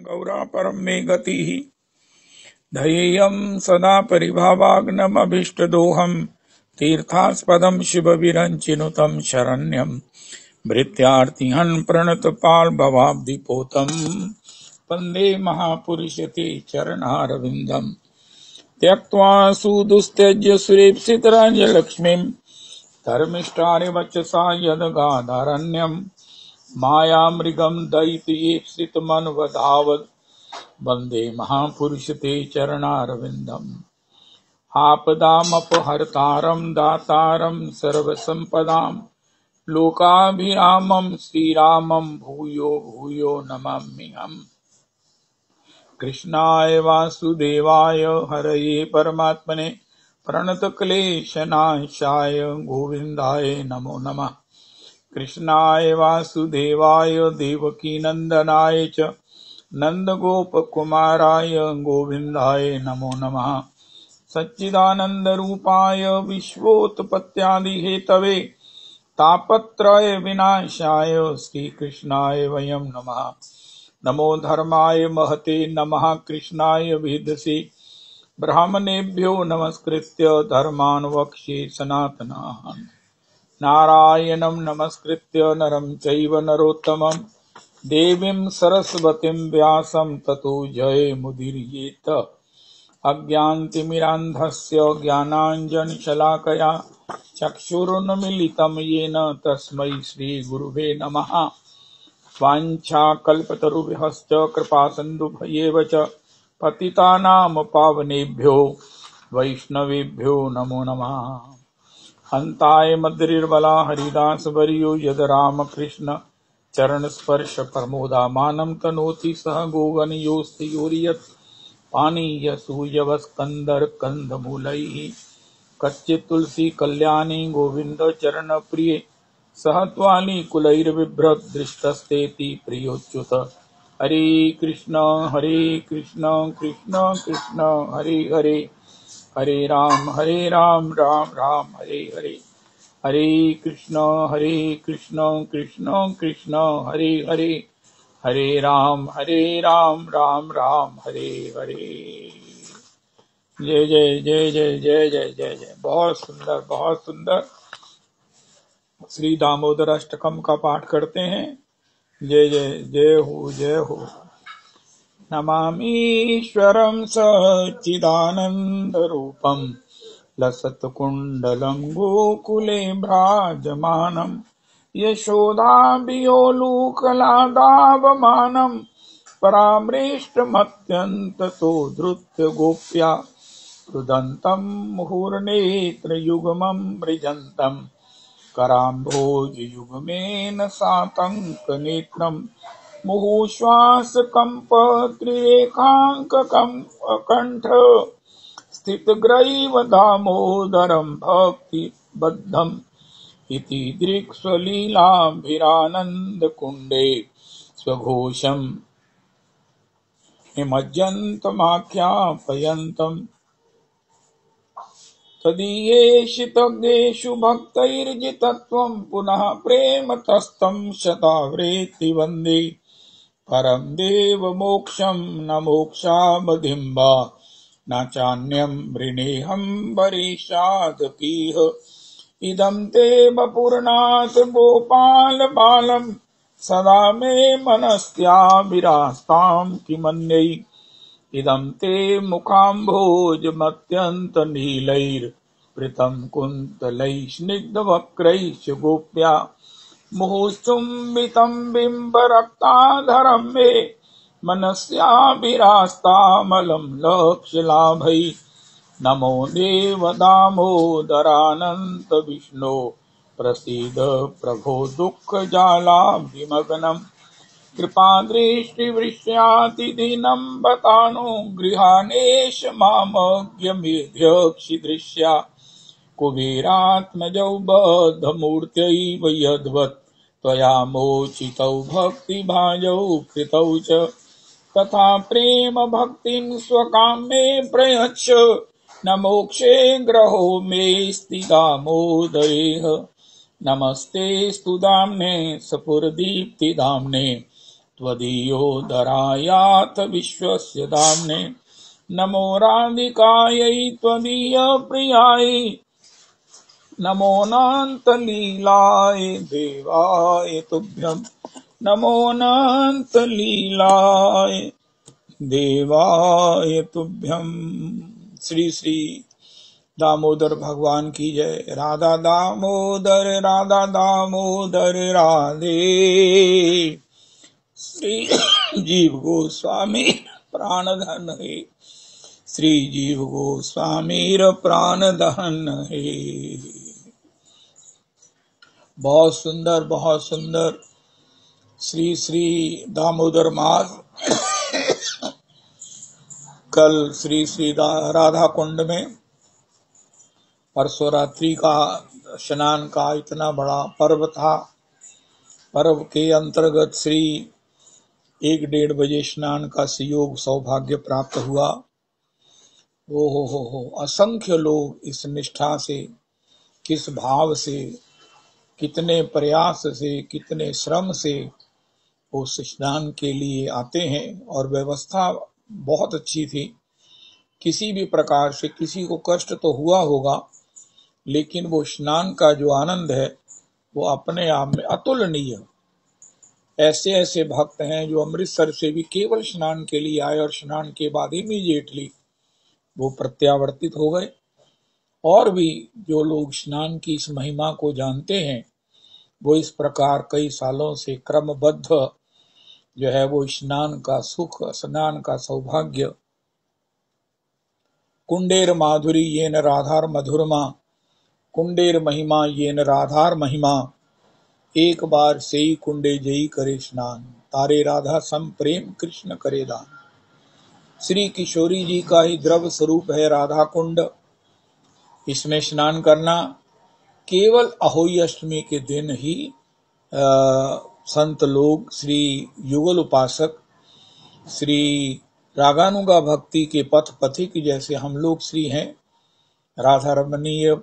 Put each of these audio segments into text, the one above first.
गौरा परम मे गतिः ध्येयं सदा परिभावाग्नमभीष्टदोहम् तीर्थास्पदं शिवविरञ्चिनुतं शरण्यं भृत्यार्तिहन् प्रणतपाल्भवाब्धिपोतम् वन्दे महापुरुषते चरणारविन्दम् त्यक्त्वा सुदुस्त्यज्य सुरेप्सितराज्यलक्ष्मीं धर्मिष्ठारिवचसा यदगाधारण्यम् मायामृगं दयितयेप्सितमनुवधावत् वन्दे महापुरुषते चरणारविन्दम् आपदामपहर्तारं दातारं सर्वसम्पदां लोकाभिरामं श्रीरामं भूयो भूयो नमाम्यहम्। कृष्णाय वासुदेवाय हरये परमात्मने प्रणतक्लेशनाशाय गोविन्दाय नमो नमः। कृष्णाय वासुदेवाय देवकीनन्दनाय च नन्दगोपकुमाराय गोविन्दाय नमो नमः। सच्चिदानन्दरूपाय विश्वोत्पत्त्यादिहेतवे तापत्रय विनाशाय श्रीकृष्णाय वयं नमः। नमो धर्माय महते नमः कृष्णाय वेदसे ब्राह्मणेभ्यो नमस्कृत्य धर्मान् वक्ष्ये सनातनान् नारायणं नमस्कृत्य नरं चैव नरोत्तमं देवीं सरस्वतीं व्यासं ततो जयमुदीरयेत्। अज्ञानतिमिरान्धस्य ज्ञानाञ्जनशलाकया चक्षुरुन्मीलितं येन तस्मै श्रीगुरुवे नमः। वाञ्छाकल्पतरुभ्यश्च कृपासिन्धुभ्येव च पतितानां पावनेभ्यो वैष्णवेभ्यो नमो नमः। हन्ताय मद्रिर्बला हरिदासवर्यो यद रामकृष्ण चरणस्पर्श प्रमोदामानं तनोति सह गोगणयोस्तयोर्यत् पानीयसूयवस्कन्दर्कन्दमूलैः कच्चित् तुलसी कल्याणी गोविन्द चरणप्रिये सह त्वालीकुलैर्बिभ्रत् दृष्टस्तेति प्रियोच्युत। हरे कृष्ण कृष्ण कृष्ण हरे हरे हरे राम राम राम हरे हरे। हरे कृष्ण कृष्ण कृष्ण हरे हरे हरे राम राम राम हरे हरे। जय जय जय जय जय जय जय जय। बहुत सुंदर बहुत सुंदर। श्री दामोदर अष्टकम का पाठ करते हैं। जय जय जय हो जय हो। नमामीश्वरं सच्चिदानन्दरूपं लसत्कुण्डलं गोकुले भ्राजमानं यशोदाभियोलुकलादावमानं परामृष्टमत्यन्ततो धृत्य गोप्या रुदन्तं मुहुर्नेत्रयुग्मं मृजन्तं कराम्भोजयुग्मेन सातङ्कनेत्रं मुहुश्वासकम्पत्रिरेखाङ्ककण्ठ स्थितग्रैव दामोदरं भक्तिबद्धम् इति दृक्स्वलीलाभिरानन्दकुण्डे स्वघोषम् निमज्जन्तमाख्यापयन्तम् तदीयेषु भक्तैर्जितत्वं पुनः प्रेमतस्तं शतावृत्ति वन्दे परं देवमोक्षं न मोक्षावधिं न चान्यं वृणेऽहं वरिषादपीह इदं ते वपुरनाथ गोपाल बालं सदा मे मनस्या विरास्तां किमन्यै इदं ते मुखाम्भोजमत्यन्तनीलैर्वृतं कुन्तलैः स्निग्धवक्रैश्च गोप्या मुहुश्चुम्बितं बिम्बरक्ताधरं मे मनस्याभिरास्तामलं लक्ष्यलाभैः। नमो देव दामोदरानन्त विष्णो प्रसीद प्रभो दुःखजालाभिमग्नं कृपादृष्टिवृष्यातिदीनं बतानुगृहाणेश मामज्ञमेध्यक्षिदृश्या कुबेरात्मजौ बद्धमूर्त्यैव यद्वत् त्वया मोचितौ भक्तिभाजौ कृतौ च तथा प्रेम भक्तिं स्वकां मे प्रयच्छ न मोक्षे ग्रहो मेऽस्ति दामोदरेह। नमस्ते स्तुदाम्ने सपुरदीप्तिदाम्ने त्वदीयोदरायाथ विश्वस्य दाम्ने नमो राधिकायै त्वदीयप्रियायै नमोऽनन्तलीलाय देवाय तुभ्यं नमोऽनन्तलीलाय देवाय तुभ्यं। श्री श्री दामोदर भगवान की जय। राधा दामोदर राधे। श्री जीव गोस्वामी प्राणधन है, श्री जीव गोस्वामीर प्राणधन है। बहुत सुंदर, बहुत सुंदर श्री श्री दामोदर मास। कल श्री श्री राधा कुंड में परसोरात्रि का स्नान का इतना बड़ा पर्व था। पर्व के अंतर्गत श्री 1-1:30 बजे स्नान का सुयोग सौभाग्य प्राप्त हुआ। हो असंख्य लोग इस निष्ठा से, किस भाव से, कितने प्रयास से, कितने श्रम से उस स्नान के लिए आते हैं। और व्यवस्था बहुत अच्छी थी। किसी भी प्रकार से किसी को कष्ट तो हुआ होगा, लेकिन वो स्नान का जो आनंद है वो अपने आप में अतुलनीय। ऐसे ऐसे भक्त हैं जो अमृतसर से भी केवल स्नान के लिए आए और स्नान के बाद इमीडिएटली वो प्रत्यावर्तित हो गए। और भी जो लोग स्नान की इस महिमा को जानते हैं वो इस प्रकार कई सालों से क्रमबद्ध जो है वो स्नान का सुख, स्नान का सौभाग्य। कुंडेर माधुरी येन राधार मधुरमा, कुंडेर महिमा येन राधार महिमा, एक बार से ही कुंडे जई करे स्नान, तारे राधा सम प्रेम कृष्ण करे दान। श्री किशोरी जी का ही द्रव्य स्वरूप है राधा कुंड। इसमें स्नान करना केवल अहोई अष्टमी के दिन ही संत लोग, श्री युगल उपासक, श्री रागानुगा भक्ति के पथ पथिक जैसे हम लोग श्री हैं, राधा रमणीय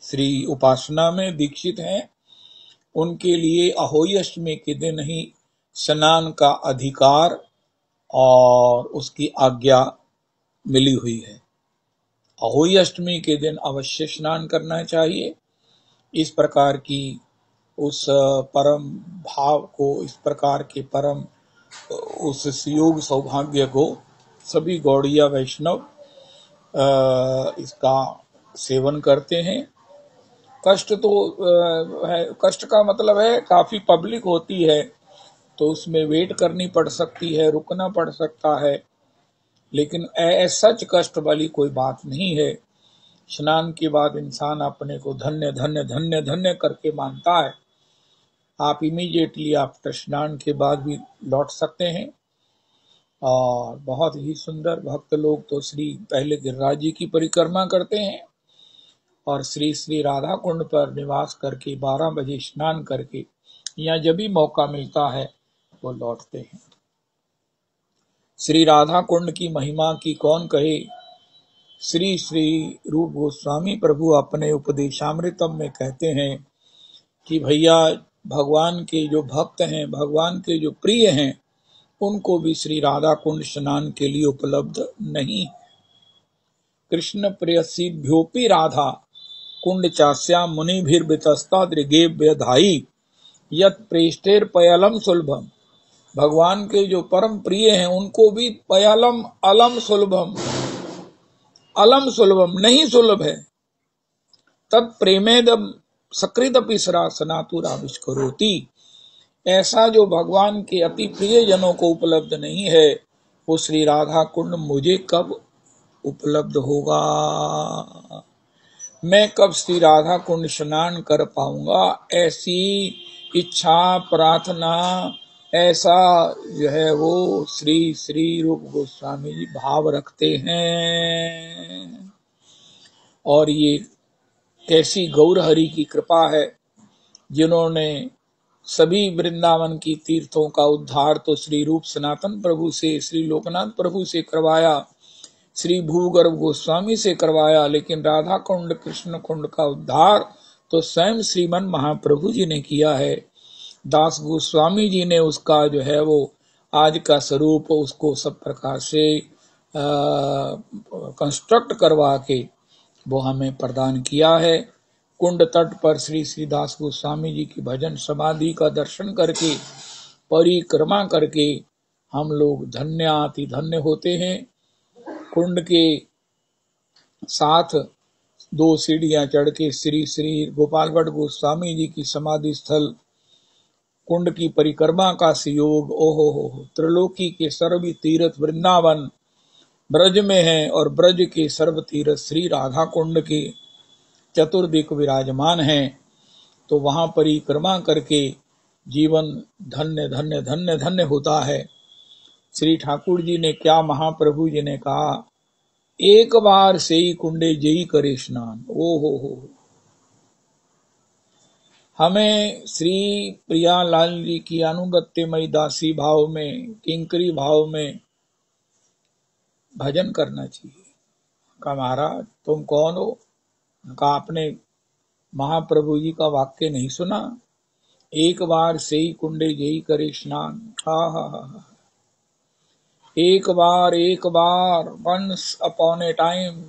श्री उपासना में दीक्षित हैं, उनके लिए अहोई अष्टमी के दिन ही स्नान का अधिकार और उसकी आज्ञा मिली हुई है। अहोई अष्टमी के दिन अवश्य स्नान करना चाहिए। इस प्रकार की उस परम भाव को, इस प्रकार के परम उस योग सौभाग्य को सभी गौड़िया वैष्णव इसका सेवन करते हैं। कष्ट तो है, कष्ट का मतलब है काफी पब्लिक होती है तो उसमें वेट करनी पड़ सकती है, रुकना पड़ सकता है, लेकिन सच कष्ट वाली कोई बात नहीं है। स्नान के बाद इंसान अपने को धन्य धन्य धन्य धन्य करके मानता है। आप इमीडिएटली आफ्टर स्नान के बाद भी लौट सकते हैं। और बहुत ही सुंदर भक्त लोग तो श्री पहले गिरिराज जी की परिक्रमा करते हैं और श्री श्री राधा कुंड पर निवास करके 12 बजे स्नान करके या जब भी मौका मिलता है वो लौटते हैं। श्री राधा कुंड की महिमा की कौन कहे। श्री श्री रूप गोस्वामी प्रभु अपने उपदेशामृतम में कहते हैं कि भैया भगवान के जो भक्त हैं, भगवान के जो प्रिय हैं, उनको भी श्री राधा कुंड स्नान के लिए उपलब्ध नहीं। कृष्ण प्रेयसीभ्योपि राधा कुंड चास्या मुनिभिर्वितस्ता दृगेभ्य धाई यत प्रेष्ठेर पयलम सुलभम। भगवान के जो परम प्रिय हैं उनको भी पयलम अलम सुलभम, अलम सुलभम नहीं सुलभ है। तत्प्रेमेदम सकृदपि सनातुराविष्करोति। ऐसा जो भगवान के अति प्रिय जनों को उपलब्ध नहीं है वो श्री राधा कुंड मुझे कब उपलब्ध होगा। मैं कब श्री राधा कुंड स्नान कर पाऊंगा। ऐसी इच्छा प्रार्थना, ऐसा जो है वो श्री श्री रूप गोस्वामी जी भाव रखते हैं। और ये कैसी गौर हरि की कृपा है जिन्होंने सभी वृंदावन की तीर्थों का उद्धार तो श्री रूप सनातन प्रभु से, श्री लोकनाथ प्रभु से करवाया, श्री भूगर्भ गोस्वामी से करवाया, लेकिन राधा कुंड कृष्ण कुंड का उद्धार तो स्वयं श्रीमन महाप्रभु जी ने किया है। दास गोस्वामी जी ने उसका जो है वो आज का स्वरूप उसको सब प्रकार से कंस्ट्रक्ट करवा के वो हमें प्रदान किया है। कुंड तट पर श्री श्री दास गोस्वामी जी की भजन समाधि का दर्शन करके, परिक्रमा करके हम लोग धन्याति धन्य होते हैं। कुंड के साथ 2 सीढ़ियां चढ़ के श्री श्री गोपाल भट्ट गोस्वामी जी की समाधि स्थल कुंड की परिक्रमा का संयोग, ओहो हो, त्रिलोकी के सर्व तीर्थ वृंदावन ब्रज में है और ब्रज के सर्व तीर्थ श्री राधा कुंड के चतुर्दिक विराजमान हैं। तो वहां परिक्रमा करके जीवन धन्य धन्य धन्य धन्य होता है। श्री ठाकुर जी ने क्या, महाप्रभु जी ने कहा, एक बार से ही कुंडे जई करे स्नान। ओ हो, हमें श्री प्रियालाल जी की अनुगत्यमयी दासी भाव में, किंकरी भाव में भजन करना चाहिए। कहा महाराज तुम कौन हो? कहा आपने महाप्रभु जी का वाक्य नहीं सुना, एक बार से ही कुंडे जई करे स्नान। हा हा हा, एक बार, once upon a time,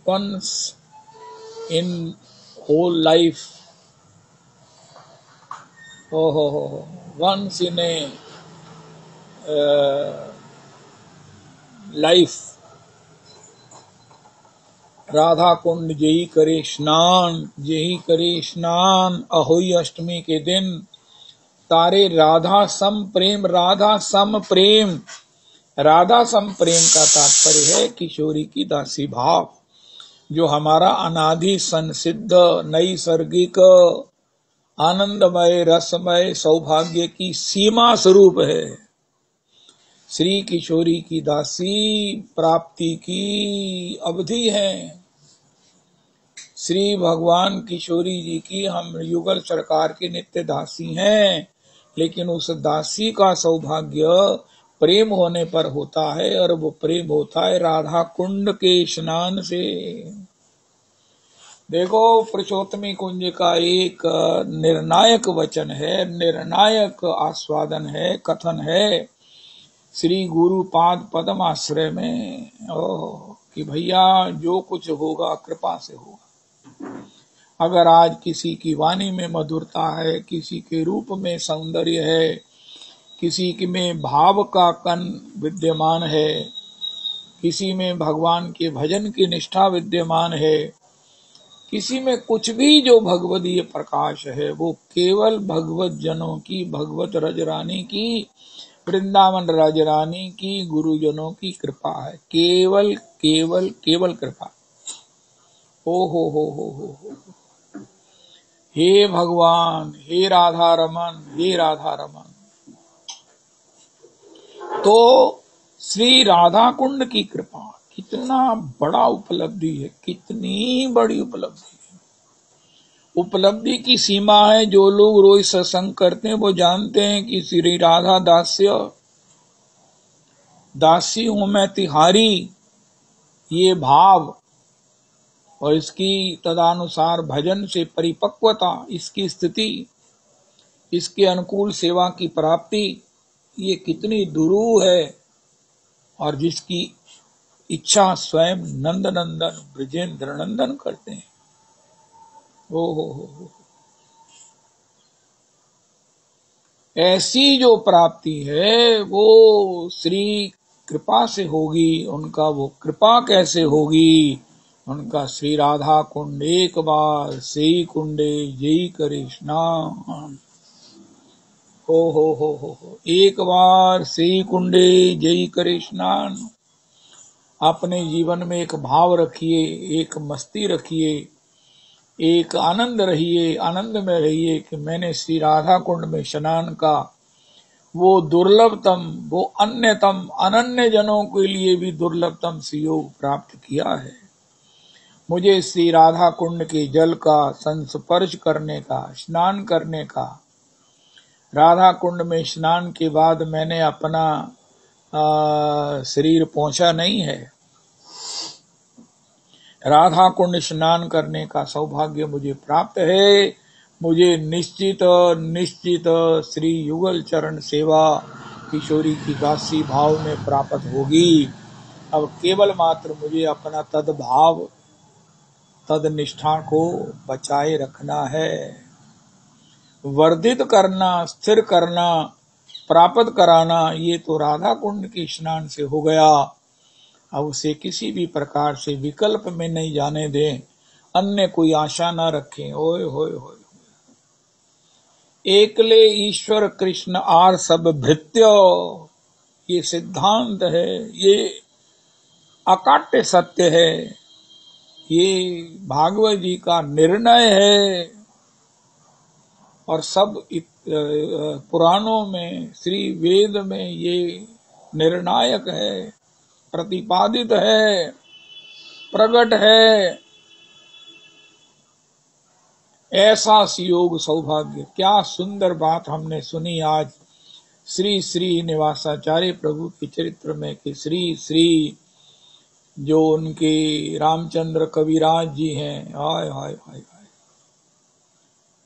once in whole life, ओहो हो, once in a life, Radha Kund जई करे स्नान, जई करे स्नान। अहोई अष्टमी के दिन तारे राधा सम प्रेम, राधा सम प्रेम। राधा सम प्रेम का तात्पर्य है किशोरी की दासी भाव, जो हमारा अनादि संसिद्ध नैसर्गिक आनंदमय रसमय सौभाग्य की सीमा स्वरूप है। श्री किशोरी की दासी प्राप्ति की अवधि है। श्री भगवान किशोरी जी की हम युगल सरकार के नित्य दासी हैं, लेकिन उस दासी का सौभाग्य प्रेम होने पर होता है, और वो प्रेम होता है राधा कुंड के स्नान से। देखो, पुरुषोत्तमी कुंज का एक निर्णायक वचन है, निर्णायक आस्वादन है, कथन है श्री गुरुपाद पद्म आश्रय में, कि भैया जो कुछ होगा कृपा से होगा। अगर आज किसी की वाणी में मधुरता है, किसी के रूप में सौंदर्य है, किसी में भाव का कण विद्यमान है, किसी में भगवान के भजन की निष्ठा विद्यमान है, किसी में कुछ भी जो भगवदीय प्रकाश है, वो केवल भगवत जनों की, भगवत रजरानी की, वृंदावन राजरानी की, गुरुजनों की कृपा है। केवल केवल केवल कृपा। ओ हो। हे भगवान, हे राधा रमन, हे राधा रमन। तो श्री राधा कुंड की कृपा कितना बड़ा उपलब्धि है, कितनी बड़ी उपलब्धि है। उपलब्धि की सीमा है। जो लोग रोज सत्संग करते हैं वो जानते हैं कि श्री राधा दासी हूं मैं तिहारी, ये भाव और इसकी तदानुसार भजन से परिपक्वता, इसकी स्थिति, इसके अनुकूल सेवा की प्राप्ति, ये कितनी दुरूह है। और जिसकी इच्छा स्वयं नंद नंदन ब्रजेंद्र नंदन करते हैं। ओ हो। ऐसी जो प्राप्ति है वो श्री कृपा से होगी। उनका वो कृपा कैसे होगी? उनका श्री राधा कुंड एक बार से कुंडे जई करे स्नान। हो। एक बार से कुंडे जई करे स्नान। अपने जीवन में एक भाव रखिए, एक मस्ती रखिए, एक आनंद रहिए, आनंद में रहिए कि मैंने श्री राधा कुंड में स्नान का वो दुर्लभतम, वो अन्यतम, अनन्य जनों के लिए भी दुर्लभतम सुयोग प्राप्त किया है। मुझे श्री राधा कुंड के जल का संस्पर्श करने का, स्नान करने का, राधा कुंड में स्नान के बाद मैंने अपना शरीर पोंछा नहीं है। राधा कुंड स्नान करने का सौभाग्य मुझे प्राप्त है। मुझे निश्चित निश्चित श्री युगल चरण सेवा किशोरी की दासी भाव में प्राप्त होगी। अब केवल मात्र मुझे अपना तद्भाव तद निष्ठा को बचाए रखना है, वर्धित करना, स्थिर करना, प्राप्त कराना। ये तो राधा कुंड के स्नान से हो गया। अब उसे किसी भी प्रकार से विकल्प में नहीं जाने दें, अन्य कोई आशा न रखें। ओए होए होए, एकले ईश्वर कृष्ण आर सब भृत्य, ये सिद्धांत है, ये अकाट्य सत्य है, ये भागवत जी का निर्णय है। और सब पुराणों में, श्री वेद में ये निर्णायक है, प्रतिपादित है, प्रकट है। ऐसा योग सौभाग्य, क्या सुंदर बात हमने सुनी आज श्री श्री निवासाचार्य प्रभु के चरित्र में कि श्री श्री जो उनके रामचंद्र कविराज जी हैं, हाय हाय हाय हाय,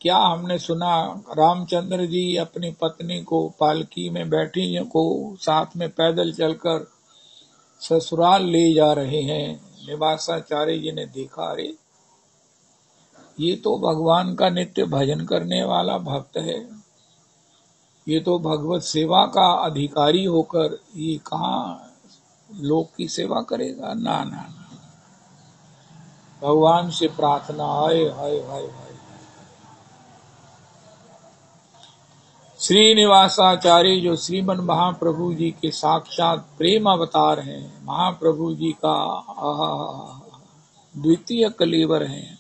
क्या हमने सुना। रामचंद्र जी अपनी पत्नी को पालकी में बैठी को साथ में पैदल चलकर ससुराल ले जा रहे हैं। निवासाचार्य जी ने देखा, अरे ये तो भगवान का नित्य भजन करने वाला भक्त है, ये तो भगवत सेवा का अधिकारी होकर ये कहाँ लोक की सेवा करेगा। ना ना ना, भगवान से प्रार्थना, हाय हाय हाय हाय। श्रीनिवासाचार्य जो श्रीमन महाप्रभु जी के साक्षात प्रेम अवतार हैं, महाप्रभु जी का द्वितीय कलेवर हैं,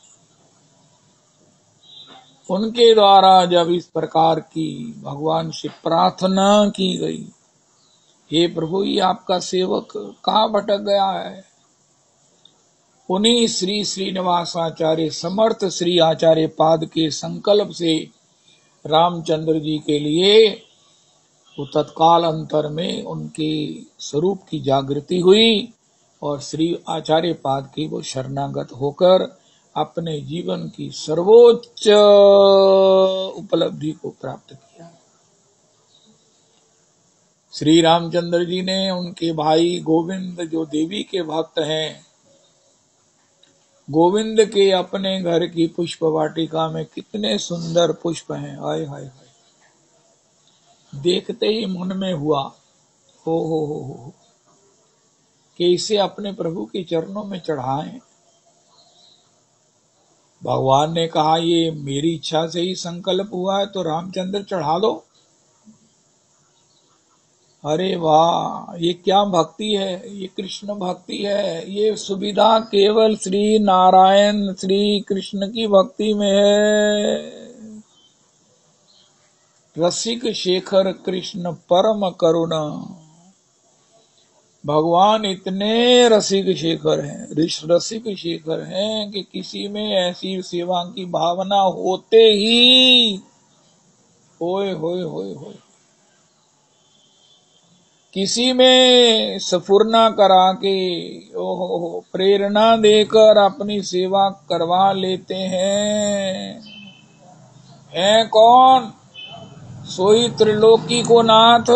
उनके द्वारा जब इस प्रकार की भगवान से प्रार्थना की गई, हे प्रभु ये आपका सेवक कहाँ भटक गया है, उन्हीं श्री श्रीनिवासाचार्य समर्थ श्री आचार्य पाद के संकल्प से रामचंद्र जी के लिए वो तत्काल अंतर में उनके स्वरूप की जागृति हुई और श्री आचार्य पाद की वो शरणागत होकर अपने जीवन की सर्वोच्च उपलब्धि को प्राप्त किया। श्री रामचंद्र जी ने उनके भाई गोविंद जो देवी के भक्त हैं, गोविंद के अपने घर की पुष्प वाटिका में कितने सुंदर पुष्प हैं, हाय हाय हाय, देखते ही मन में हुआ हो कि इसे अपने प्रभु के चरणों में चढ़ाएं। भगवान ने कहा ये मेरी इच्छा से ही संकल्प हुआ है तो रामचंद्र चढ़ा दो। अरे वाह, ये क्या भक्ति है, ये कृष्ण भक्ति है। ये सुविधा केवल श्री नारायण श्री कृष्ण की भक्ति में है। रसिक शेखर कृष्ण परम करुणा, भगवान इतने रसिक शेखर हैं, रसिक शेखर हैं कि किसी में ऐसी सेवा की भावना होते ही होए होए होए होए किसी में सफुरना करा के ओहो प्रेरणा देकर अपनी सेवा करवा लेते हैं। कौन? सोई त्रिलोकी को नाथ,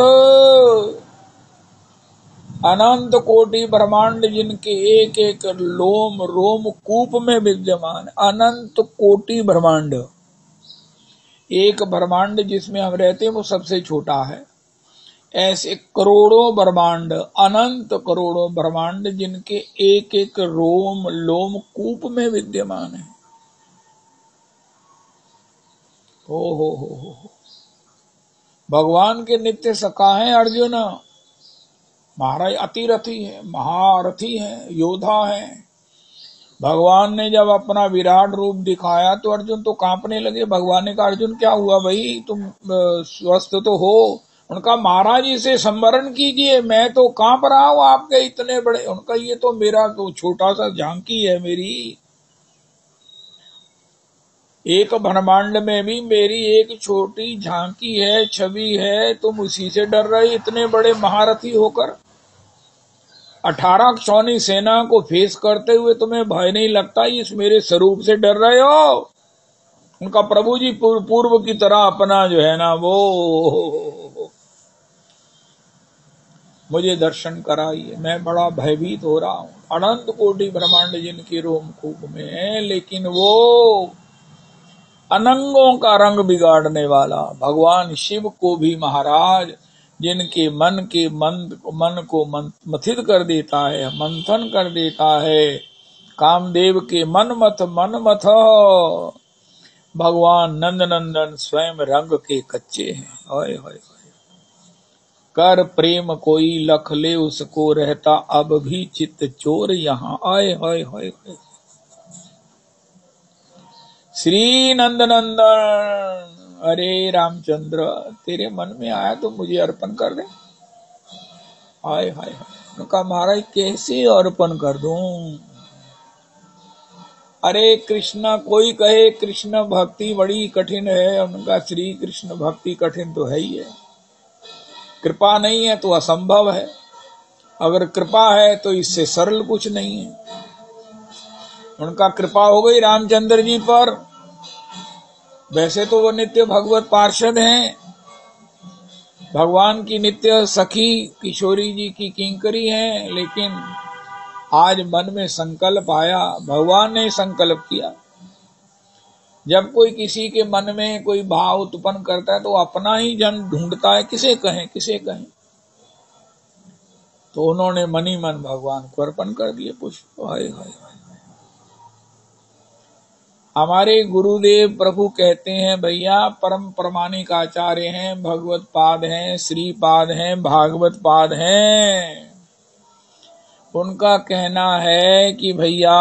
अनंत कोटि ब्रह्मांड जिनके एक एक लोम रोम कूप में विद्यमान। अनंत कोटि ब्रह्मांड, एक ब्रह्मांड जिसमें हम रहते हैं वो सबसे छोटा है, ऐसे करोड़ों ब्रह्मांड, अनंत करोड़ों ब्रह्मांड जिनके एक एक रोम लोम कूप में विद्यमान है। हो भगवान के नित्य सखा हैं अर्जुन, महाराज अतिरथी है, महारथी है, योद्धा है। भगवान ने जब अपना विराट रूप दिखाया तो अर्जुन तो कांपने लगे। भगवान ने कहा अर्जुन क्या हुआ भाई, तुम स्वस्थ तो हो? उनका महाराज इसे संवरण कीजिए, मैं तो कांप रहा हूं आपके इतने बड़े। उनका ये तो मेरा तो छोटा सा झांकी है, मेरी एक ब्रह्मांड में भी मेरी एक छोटी झांकी है, छवि है, तुम उसी से डर रहे इतने बड़े महारथी होकर। 18 क्षौणी सेना को फेस करते हुए तुम्हें भय नहीं लगता, इस मेरे स्वरूप से डर रहे हो? उनका प्रभु जी पूर्व की तरह अपना जो है ना वो मुझे दर्शन कराइए, मैं बड़ा भयभीत हो रहा हूँ। अनंत कोटि ब्रह्मांड जिनके रोमकूप में है, लेकिन वो अनंगों का रंग बिगाड़ने वाला भगवान शिव को भी महाराज जिनके मन को मथित कर देता है, मंथन कर देता है, कामदेव के मन मथ भगवान नंदनंदन स्वयं रंग के कच्चे हैं। हाय हाय कर प्रेम कोई लख ले उसको रहता अब भी चित्त चोर यहाँ। आए हाय हाय हाय श्री नंदनंदन, अरे रामचंद्र तेरे मन में आया तो मुझे अर्पण कर दे। हाय हाय हाय, उनका महाराज कैसे अर्पण कर दूं। अरे कृष्ण, कोई कहे कृष्ण भक्ति बड़ी कठिन है, उनका श्री कृष्ण भक्ति कठिन तो है ही है। कृपा नहीं है तो असंभव है, अगर कृपा है तो इससे सरल कुछ नहीं है। उनका कृपा हो गई रामचंद्र जी पर, वैसे तो वो नित्य भगवत पार्षद हैं, भगवान की नित्य सखी किशोरी जी की किंकरी हैं, लेकिन आज मन में संकल्प आया, भगवान ने संकल्प किया। जब कोई किसी के मन में कोई भाव उत्पन्न करता है तो अपना ही जन ढूंढता है, किसे कहें किसे कहें। तो उन्होंने मनी मन भगवान को अर्पण कर दिए पुष्प। हाय हाय हाय, हमारे गुरुदेव प्रभु कहते हैं भैया परम प्रमाणिक आचार्य हैं, भगवत पाद हैं, श्री पाद हैं, भागवत पाद हैं। उनका कहना है कि भैया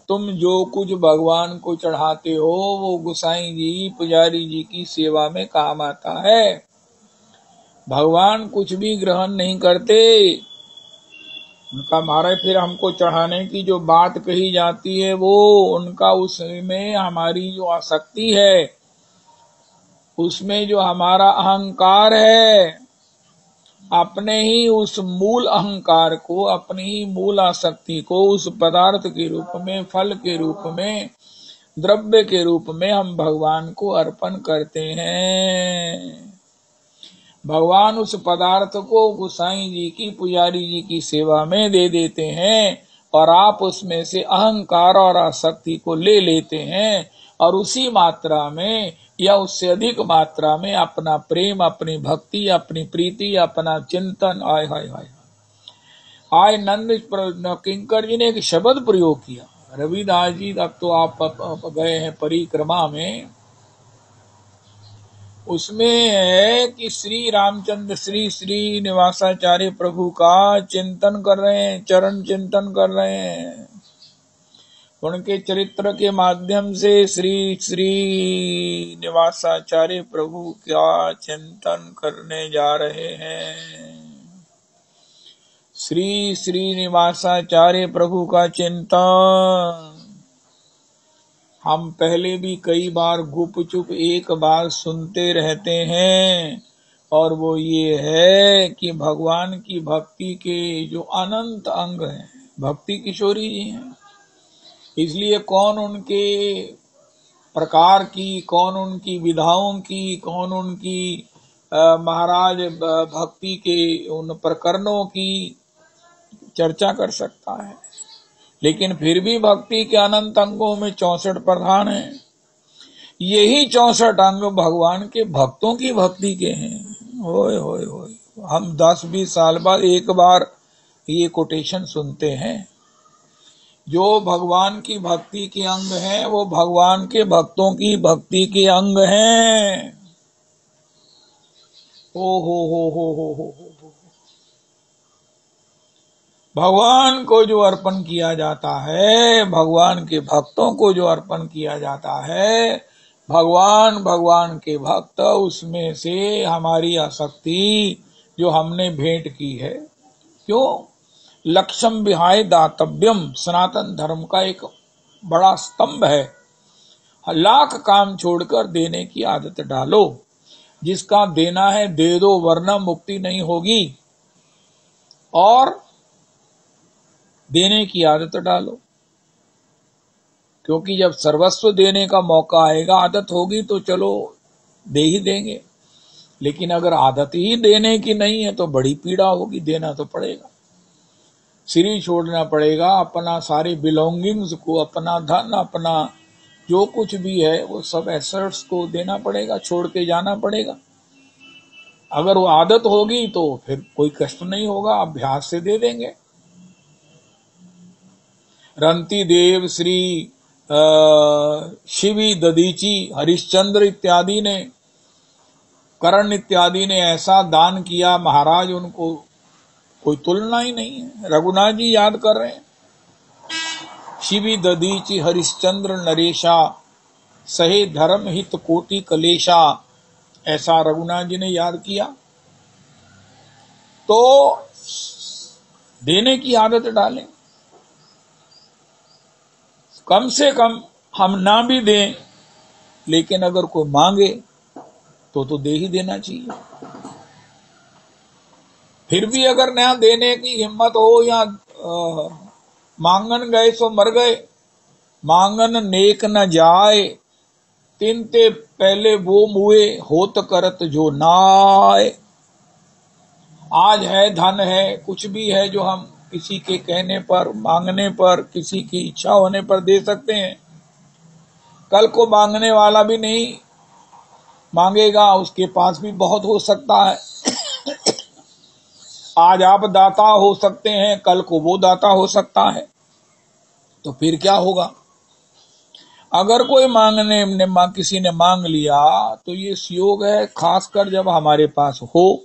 तुम जो कुछ भगवान को चढ़ाते हो वो गोसाई जी पुजारी जी की सेवा में काम आता है। भगवान कुछ भी ग्रहण नहीं करते। उनका महाराज फिर हमको चढ़ाने की जो बात कही जाती है वो उनका उसमें हमारी जो आसक्ति है, उसमें जो हमारा अहंकार है, अपने ही उस मूल अहंकार को, अपनी ही मूल आसक्ति को उस पदार्थ के रूप में, फल के रूप में, द्रव्य के रूप में हम भगवान को अर्पण करते हैं। भगवान उस पदार्थ को गोसाई जी की पुजारी जी की सेवा में दे देते हैं और आप उसमें से अहंकार और आसक्ति को ले लेते हैं और उसी मात्रा में या उससे अधिक मात्रा में अपना प्रेम, अपनी भक्ति, अपनी प्रीति, अपना चिंतन। आय हाय हाय, आय नंद किंकर जी ने एक शब्द प्रयोग किया। रविदास जी, अब तो आप गए हैं परिक्रमा में, उसमें है कि श्री रामचंद्र श्री श्रीनिवासाचार्य प्रभु का चिंतन कर रहे हैं, चरण चिंतन कर रहे हैं। उनके चरित्र के माध्यम से श्री श्रीनिवासाचार्य प्रभु का चिंतन करने जा रहे हैं। श्री श्रीनिवासाचार्य प्रभु का चिंतन हम पहले भी कई बार गुपचुप एक बार सुनते रहते हैं, और वो ये है कि भगवान की भक्ति के जो अनंत अंग हैं, भक्ति किशोरी जी हैं। इसलिए कौन उनके प्रकार की, कौन उनकी विधाओं की, कौन उनकी महाराज भक्ति के उन प्रकरणों की चर्चा कर सकता है। लेकिन फिर भी भक्ति के अनंत अंगों में 64 प्रधान हैं। यही 64 अंग भगवान के भक्तों की भक्ति के हैं। होय होय होय, हम 10-20 साल बाद एक बार ये कोटेशन सुनते हैं। जो भगवान की भक्ति के अंग हैं वो भगवान के भक्तों की भक्ति के अंग हैं। ओ हो। भगवान को जो अर्पण किया जाता है, भगवान के भक्तों को जो अर्पण किया जाता है, भगवान के भक्त, उसमें से हमारी आसक्ति जो हमने भेंट की है, क्यों लक्ष्यम विहाय दातव्यम सनातन धर्म का एक बड़ा स्तंभ है। लाख काम छोड़कर देने की आदत डालो। जिसका देना है दे दो, वरना मुक्ति नहीं होगी। और देने की आदत डालो। क्योंकि जब सर्वस्व देने का मौका आएगा, आदत होगी तो चलो दे ही देंगे, लेकिन अगर आदत ही देने की नहीं है तो बड़ी पीड़ा होगी, देना तो पड़ेगा। सिरी छोड़ना पड़ेगा, अपना सारे बिलोंगिंग्स को, अपना धन, अपना जो कुछ भी है वो सब एसेट्स को देना पड़ेगा, छोड़ के जाना पड़ेगा। अगर वो आदत होगी तो फिर कोई कष्ट नहीं होगा, अभ्यास से दे देंगे। रंती देव, श्री शिवी ददीची, हरिश्चंद्र इत्यादि ने, कर्ण इत्यादि ने ऐसा दान किया महाराज, उनको कोई तुलना ही नहीं है। रघुनाथ जी याद कर रहे हैं, शिवी ददीची हरिश्चंद्र नरेशा, सहे धर्म हित कोटि कलेशा, ऐसा रघुनाथ जी ने याद किया। तो देने की आदत डालें, कम से कम हम ना भी दें, लेकिन अगर कोई मांगे तो दे ही देना चाहिए। फिर भी अगर ना देने की हिम्मत हो, या मांगन गए सो मर गए, मांगन नेक न जाए, तिनते पहले वो मुए, होत करत जो नाय। आज है, धन है, कुछ भी है जो हम किसी के कहने पर, मांगने पर, किसी की इच्छा होने पर दे सकते हैं। कल को मांगने वाला भी नहीं मांगेगा, उसके पास भी बहुत हो सकता है। आज आप दाता हो सकते हैं, कल को वो दाता हो सकता है। तो फिर क्या होगा? अगर कोई किसी ने मांग लिया तो ये सुयोग है, खासकर जब हमारे पास हो।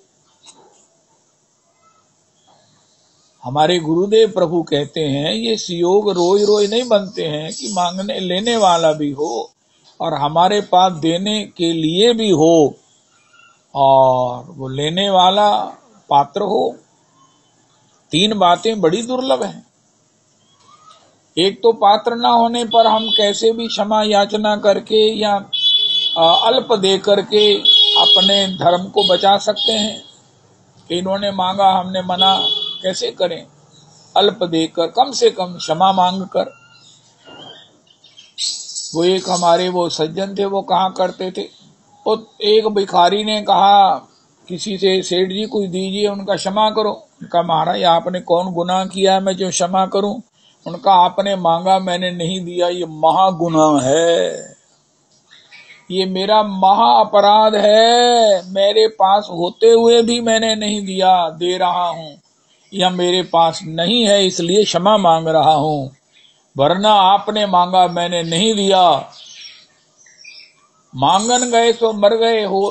हमारे गुरुदेव प्रभु कहते हैं ये सुयोग रोज रोज नहीं बनते हैं कि मांगने लेने वाला भी हो और हमारे पास देने के लिए भी हो, और वो लेने वाला पात्र हो। तीन बातें बड़ी दुर्लभ हैं। एक तो पात्र ना होने पर हम कैसे भी क्षमा याचना करके या अल्प दे करके अपने धर्म को बचा सकते हैं। इन्होंने मांगा, हमने मना कैसे करें? अल्प देकर, कम से कम क्षमा मांग कर। वो एक हमारे वो सज्जन थे, वो कहा करते थे, वो एक भिखारी ने कहा किसी से, सेठ जी कुछ दीजिए, उनका क्षमा करो। उनका, महाराज आपने कौन गुनाह किया है मैं जो क्षमा करूं? उनका, आपने मांगा मैंने नहीं दिया, ये महागुनाह है, ये मेरा महा अपराध है, मेरे पास होते हुए भी मैंने नहीं दिया, दे रहा हूं, या मेरे पास नहीं है इसलिए क्षमा मांग रहा हूं, वरना आपने मांगा मैंने नहीं दिया। मांगन गए तो मर गए हो,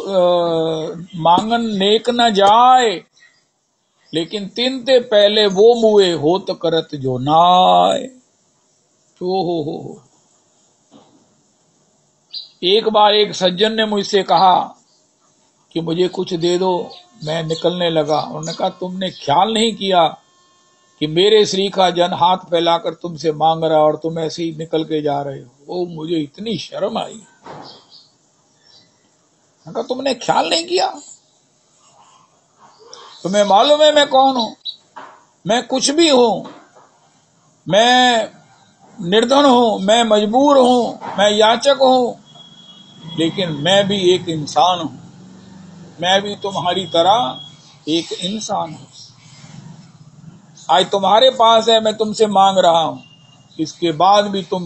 मांगन नेक न जाए, लेकिन तिनते पहले वो मुए, होत करत जो नाय। हो। एक बार एक सज्जन ने मुझसे कहा कि मुझे कुछ दे दो, मैं निकलने लगा। उन्होंने कहा तुमने ख्याल नहीं किया कि मेरे श्री का जन हाथ फैलाकर तुमसे मांग रहा और तुम ऐसे ही निकल के जा रहे हो। वो मुझे इतनी शर्म आई। कहा तुमने ख्याल नहीं किया? तुम्हें मालूम है मैं कौन हूं? मैं कुछ भी हूं, मैं निर्धन हूं, मैं मजबूर हूं, मैं याचक हूं, लेकिन मैं भी एक इंसान हूं, मैं भी तुम्हारी तरह एक इंसान हूं। आज तुम्हारे पास है, मैं तुमसे मांग रहा हूं, इसके बाद भी तुम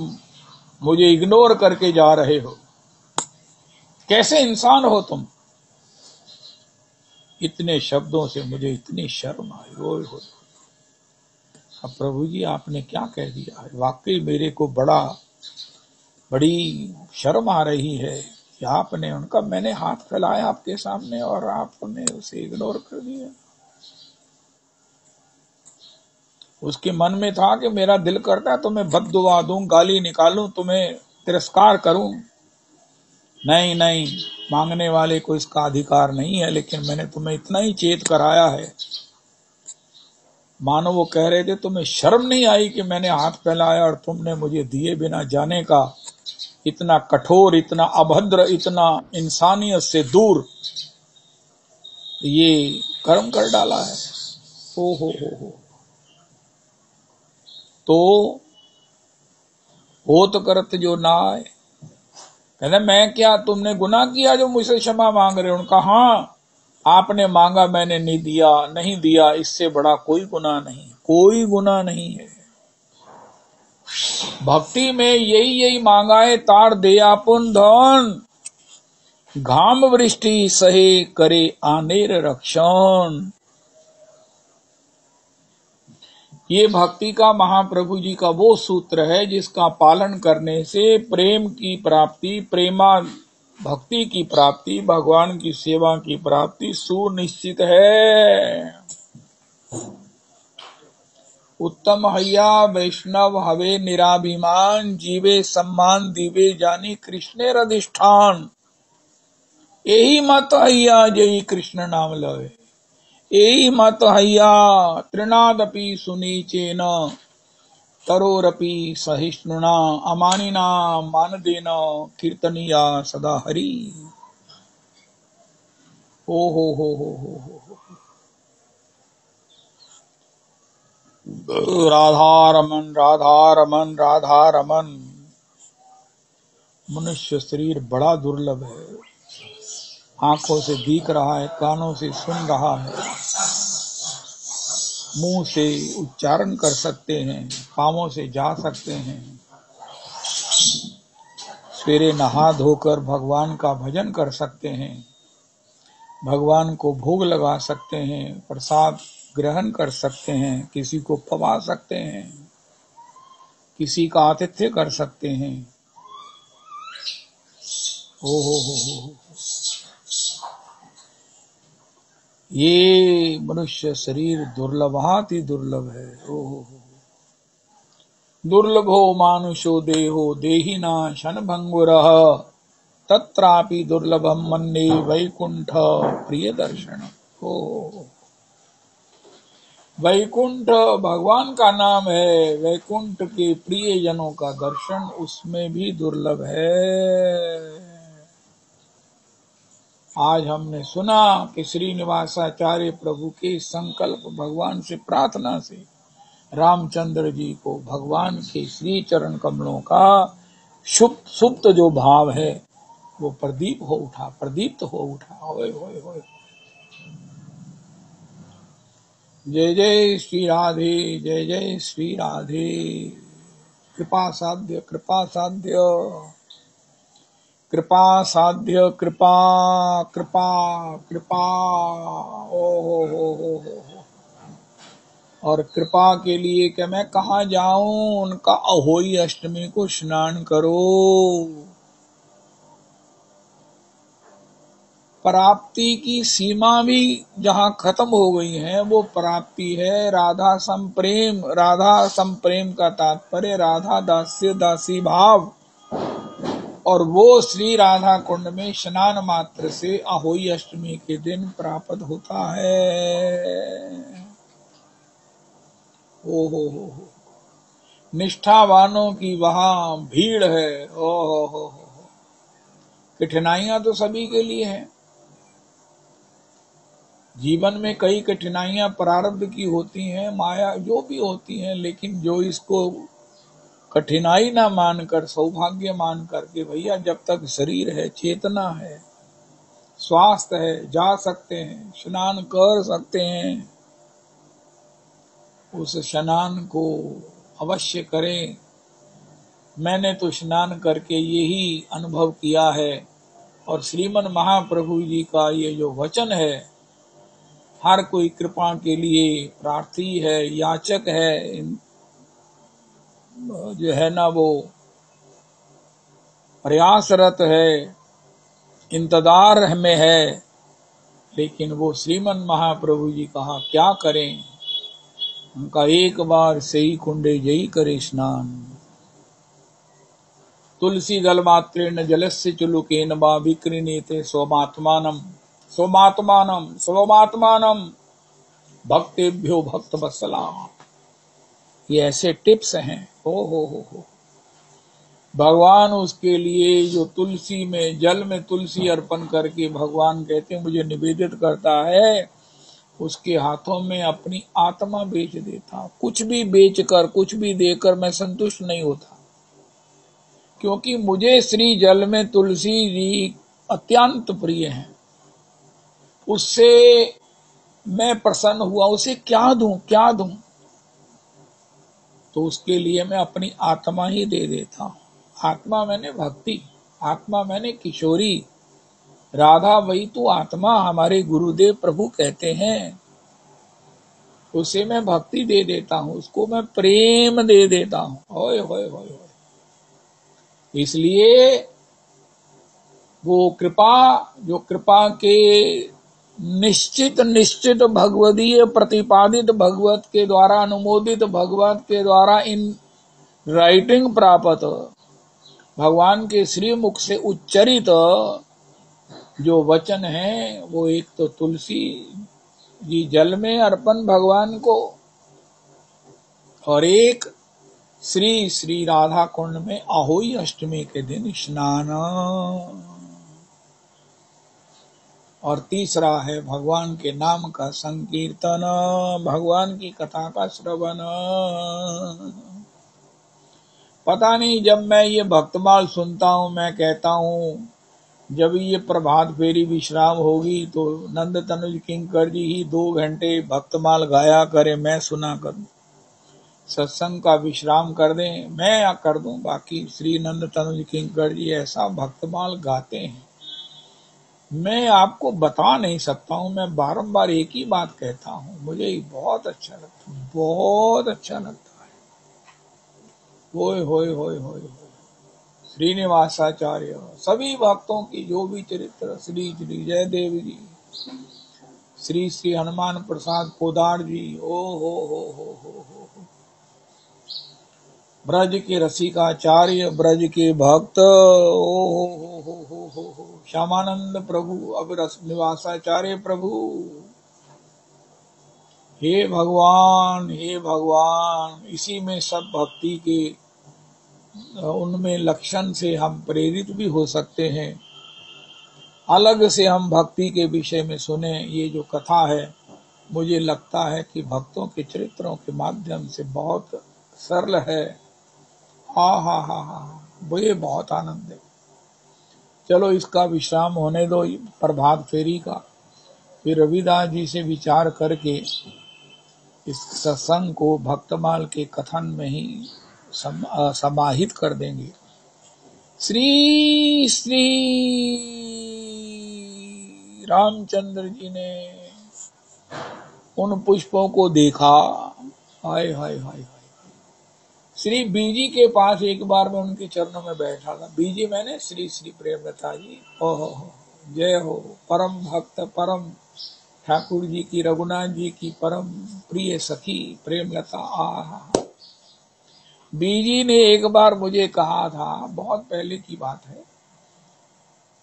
मुझे इग्नोर करके जा रहे हो। कैसे इंसान हो तुम? इतने शब्दों से मुझे इतनी शर्म आई। ओए हो, अब प्रभु जी आपने क्या कह दिया है? वाकई मेरे को बड़ी शर्म आ रही है कि आपने, उनका मैंने हाथ फैलाया आपके सामने और आपने उसे इग्नोर कर दिया। उसके मन में था कि मेरा दिल करता है तुम्हें बद्दुआ दूं, गाली निकालूं, तुम्हें तिरस्कार करूं। नहीं, मांगने वाले को इसका अधिकार नहीं है, लेकिन मैंने तुम्हें इतना ही चेत कराया है। मानो वो कह रहे थे तुम्हें शर्म नहीं आई कि मैंने हाथ फैलाया और तुमने मुझे दिए बिना जाने का इतना कठोर, इतना अभद्र, इतना इंसानियत से दूर ये कर्म कर डाला है। हो। तो होत करत जो नाय। कहते मैं क्या तुमने गुनाह किया जो मुझसे क्षमा मांग रहे हो? उनका हाँ, आपने मांगा मैंने नहीं दिया, नहीं दिया, इससे बड़ा कोई गुनाह नहीं, कोई गुनाह नहीं है। भक्ति में यही यही मांगा है, तार दे आपन धन, घाम वृष्टि सहे करे आनेर रक्षण। ये भक्ति का महाप्रभु जी का वो सूत्र है जिसका पालन करने से प्रेम की प्राप्ति, प्रेमा भक्ति की प्राप्ति, भगवान की सेवा की प्राप्ति सुनिश्चित है। उत्तम हैया वैष्णव हवे निराभिमान, जीवे सम्मान दीवे जानी कृष्णेर अधिष्ठान। यही मत हैया जय कृष्ण नाम लवे, यही मत हैया तृणादपि सुनीचेन तरोरपि सहिष्णुना, अमानिना मानदेन कीर्तनीया सदा हरि। हो हो। राधा रमन राधा रमन राधा रमन। मनुष्य शरीर बड़ा दुर्लभ है, आंखों से दिख रहा है, कानों से सुन रहा है, मुंह से उच्चारण कर सकते हैं, पांवों से जा सकते हैं, सवेरे नहा धोकर भगवान का भजन कर सकते हैं, भगवान को भोग लगा सकते हैं, प्रसाद ग्रहण कर सकते हैं, किसी को पवा सकते हैं, किसी का आतिथ्य कर सकते हैं। हो। ये मनुष्य शरीर दुर्लभाति दुर्लभ है। हो। दुर्लभो मानुषो देहो देहिना क्षणभंगुरः, तत्रापि दुर्लभम मन्ये वैकुंठ प्रिय दर्शन। हो, वैकुंठ भगवान का नाम है, वैकुंठ के प्रिय जनों का दर्शन उसमें भी दुर्लभ है। आज हमने सुना कि श्रीनिवासाचार्य प्रभु के संकल्प, भगवान से प्रार्थना से रामचंद्र जी को भगवान के श्री चरण कमलों का सुप्त जो भाव है वो प्रदीप हो उठा, प्रदीप्त हो उठा। होय होय होय। जय जय श्री राधे, जय जय श्री राधे। कृपा साध्य, कृपा साध्य, कृपा साध्य, कृपा कृपा कृपा। ओ हो। और कृपा के लिए कि मैं कहाँ जाऊं, उनका अहोई अष्टमी को स्नान करो। प्राप्ति की सीमा भी जहाँ खत्म हो गई है वो प्राप्ति है राधा संप्रेम। राधा संप्रेम का तात्पर्य राधा दास्य दासी भाव, और वो श्री राधा कुंड में स्नान मात्र से अहोई अष्टमी के दिन प्राप्त होता है। ओ हो। निष्ठावानों की वहां भीड़ है। ओ हो। कठिनाइयां तो सभी के लिए हैं, जीवन में कई कठिनाइयां प्रारब्ध की होती हैं, माया जो भी होती हैं, लेकिन जो इसको कठिनाई ना मानकर सौभाग्य मान करके, भैया जब तक शरीर है, चेतना है, स्वास्थ्य है, जा सकते हैं, स्नान कर सकते हैं, उस स्नान को अवश्य करें। मैंने तो स्नान करके यही अनुभव किया है, और श्रीमन महाप्रभु जी का ये जो वचन है, हर कोई कृपा के लिए प्रार्थी है, याचक है, जो है ना वो प्रयासरत है, इंतजार में है, लेकिन वो श्रीमन महाप्रभु जी कहा क्या करें, उनका एक बार सही कुंडे जई करे स्नान। तुलसी दल मात्रेण जलस्य चुलुकेन वा विक्रीणीते स्वमात्मानम स्वमात्मानम स्वमात्मानम भक्तेभ्यो भक्त वत्सला। ये ऐसे टिप्स हैं। हो। भगवान उसके लिए जो तुलसी में, जल में तुलसी अर्पण करके भगवान कहते हैं मुझे निवेदित करता है, उसके हाथों में अपनी आत्मा बेच देता। कुछ भी बेचकर, कुछ भी देकर मैं संतुष्ट नहीं होता। क्योंकि मुझे श्री जल में तुलसी जी अत्यंत प्रिय हैं। उससे मैं प्रसन्न हुआ, उसे क्या दूं क्या दूं, तो उसके लिए मैं अपनी आत्मा ही दे देता हूं। आत्मा मैंने भक्ति, आत्मा मैंने किशोरी, राधा वही तो आत्मा हमारे गुरुदेव प्रभु कहते हैं। उसे मैं भक्ति दे देता हूं, उसको मैं प्रेम दे देता हूं। होय होय होय होय। इसलिए वो कृपा, जो कृपा के निश्चित निश्चित भगवदीय प्रतिपादित भगवत के द्वारा अनुमोदित भगवत के द्वारा इन राइटिंग प्राप्त भगवान के श्री मुख से उच्चरित जो वचन है, वो एक तो तुलसी जी जल में अर्पण भगवान को, और एक श्री श्री राधा कुंड में आहोई अष्टमी के दिन स्नान, और तीसरा है भगवान के नाम का संकीर्तन, भगवान की कथा का श्रवण। पता नहीं, जब मैं ये भक्तमाल सुनता हूं, मैं कहता हूं जब ये प्रभात फेरी विश्राम होगी तो नंद तनुज किंकर जी ही 2 घंटे भक्तमाल गाया करे, मैं सुना करूं। सत्संग का विश्राम कर दें, मैं कर दूं, बाकी श्री नंद तनुज किंकर जी ऐसा भक्तमाल गाते हैं, मैं आपको बता नहीं सकता हूं। मैं बारंबार एक ही बात कहता हूं, मुझे बहुत अच्छा लगता है, बहुत अच्छा लगता है। होय होय होय होय। श्रीनिवासाचार्य सभी भक्तों की जो भी चरित्र, श्री श्री जयदेव जी, श्री श्री हनुमान प्रसाद पोदार जी, ओ हो, ब्रज के रसिकाचार्य, ब्रज के भक्त, ओ हो, श्यामानंद प्रभु, अब रस निवासाचार्य प्रभु। हे भगवान, हे भगवान, इसी में सब भक्ति के उनमें लक्षण से हम प्रेरित भी हो सकते हैं। अलग से हम भक्ति के विषय में सुने ये जो कथा है, मुझे लगता है कि भक्तों के चरित्रों के माध्यम से बहुत सरल है। हा, मुझे बहुत आनंद है। चलो इसका विश्राम होने दो, प्रभात फेरी का, फिर रविदास जी से विचार करके इस सत्संग को भक्तमाल के कथन में ही समाहित कर देंगे। श्री श्री रामचंद्र जी ने उन पुष्पों को देखा, हाय हाय हाय। श्री बीजी के पास एक बार मैं उनके चरणों में बैठा था। बीजी मैंने श्री श्री प्रेमलता जी, ओहो जय हो, परम भक्त, परम ठाकुर जी की, रघुनाथ जी की परम प्रिय सखी प्रेमलता। बीजी ने एक बार मुझे कहा था, बहुत पहले की बात है,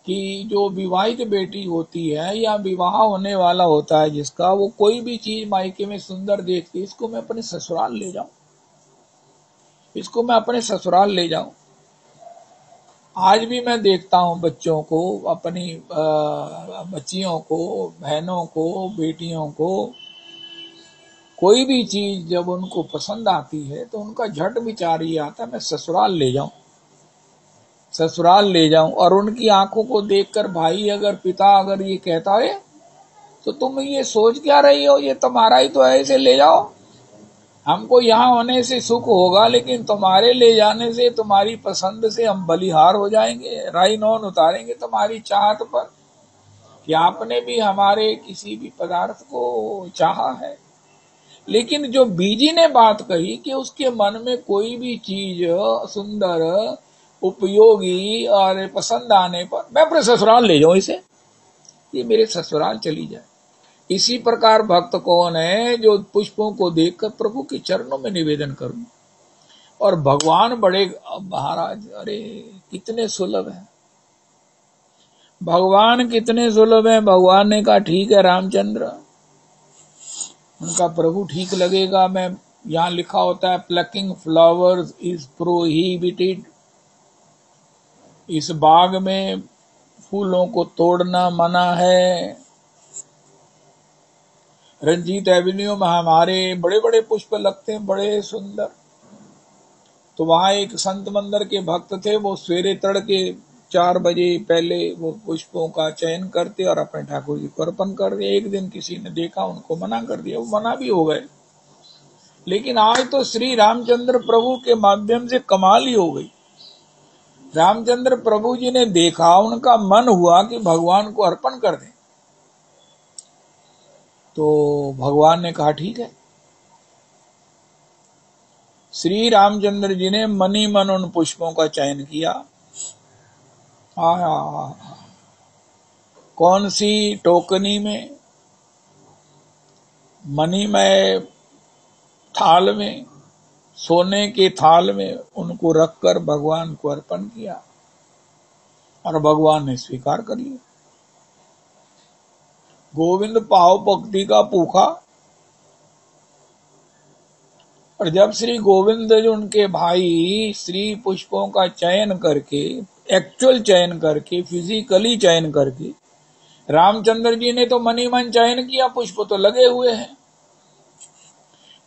कि जो विवाहित बेटी होती है या विवाह होने वाला होता है जिसका, वो कोई भी चीज मायके में सुंदर देखती, इसको मैं अपने ससुराल ले जाऊं, इसको मैं अपने ससुराल ले जाऊं। आज भी मैं देखता हूं बच्चों को, अपनी बच्चियों को, बहनों को, बेटियों को, कोई भी चीज जब उनको पसंद आती है तो उनका झट विचार ये आता है मैं ससुराल ले जाऊं, ससुराल ले जाऊं। और उनकी आंखों को देखकर भाई अगर, पिता अगर ये कहता है तो तुम ये सोच क्या रही हो, ये तुम्हारा ही तो है, इसे ले जाओ, हमको यहाँ होने से सुख होगा, लेकिन तुम्हारे ले जाने से, तुम्हारी पसंद से हम बलिहार हो जाएंगे, राई नौन उतारेंगे तुम्हारी चाहत पर कि आपने भी हमारे किसी भी पदार्थ को चाहा है। लेकिन जो बीजी ने बात कही कि उसके मन में कोई भी चीज सुंदर, उपयोगी और पसंद आने पर मैं अपने ससुराल ले जाऊं इसे, ये मेरे ससुराल चली जाए। इसी प्रकार भक्त कौन है जो पुष्पों को देखकर प्रभु के चरणों में निवेदन करूं। और भगवान बड़े महाराज, अरे कितने सुलभ है भगवान, कितने सुलभ है। भगवान ने कहा ठीक है रामचंद्र, उनका प्रभु ठीक लगेगा। मैं, यहाँ लिखा होता है प्लकिंग फ्लावर्स इज प्रोहिबिटेड, इस बाग में फूलों को तोड़ना मना है। रंजीत एवेन्यू में हमारे बड़े बड़े पुष्प लगते हैं, बड़े सुंदर, तो वहां एक संत मंदिर के भक्त थे, वो सवेरे तड़के 4 बजे पहले वो पुष्पों का चयन करते और अपने ठाकुर जी को अर्पण कर दिए। एक दिन किसी ने देखा, उनको मना कर दिया, वो मना भी हो गए। लेकिन आज तो श्री रामचंद्र प्रभु के माध्यम से कमाल ही हो गई। रामचंद्र प्रभु जी ने देखा, उनका मन हुआ कि भगवान को अर्पण कर दें, तो भगवान ने कहा ठीक है। श्री रामचंद्र जी ने मनी मन उन पुष्पों का चयन किया। कौन सी टोकनी में, मणिमय थाल में, सोने के थाल में उनको रखकर भगवान को अर्पण किया और भगवान ने स्वीकार कर लिया। गोविंद पाव भक्ति का पूखा। और जब श्री गोविंद जी उनके भाई श्री पुष्पों का चयन करके, एक्चुअल चयन करके, फिजिकली चयन करके, रामचंद्र जी ने तो मनी मन चयन किया, पुष्प तो लगे हुए हैं।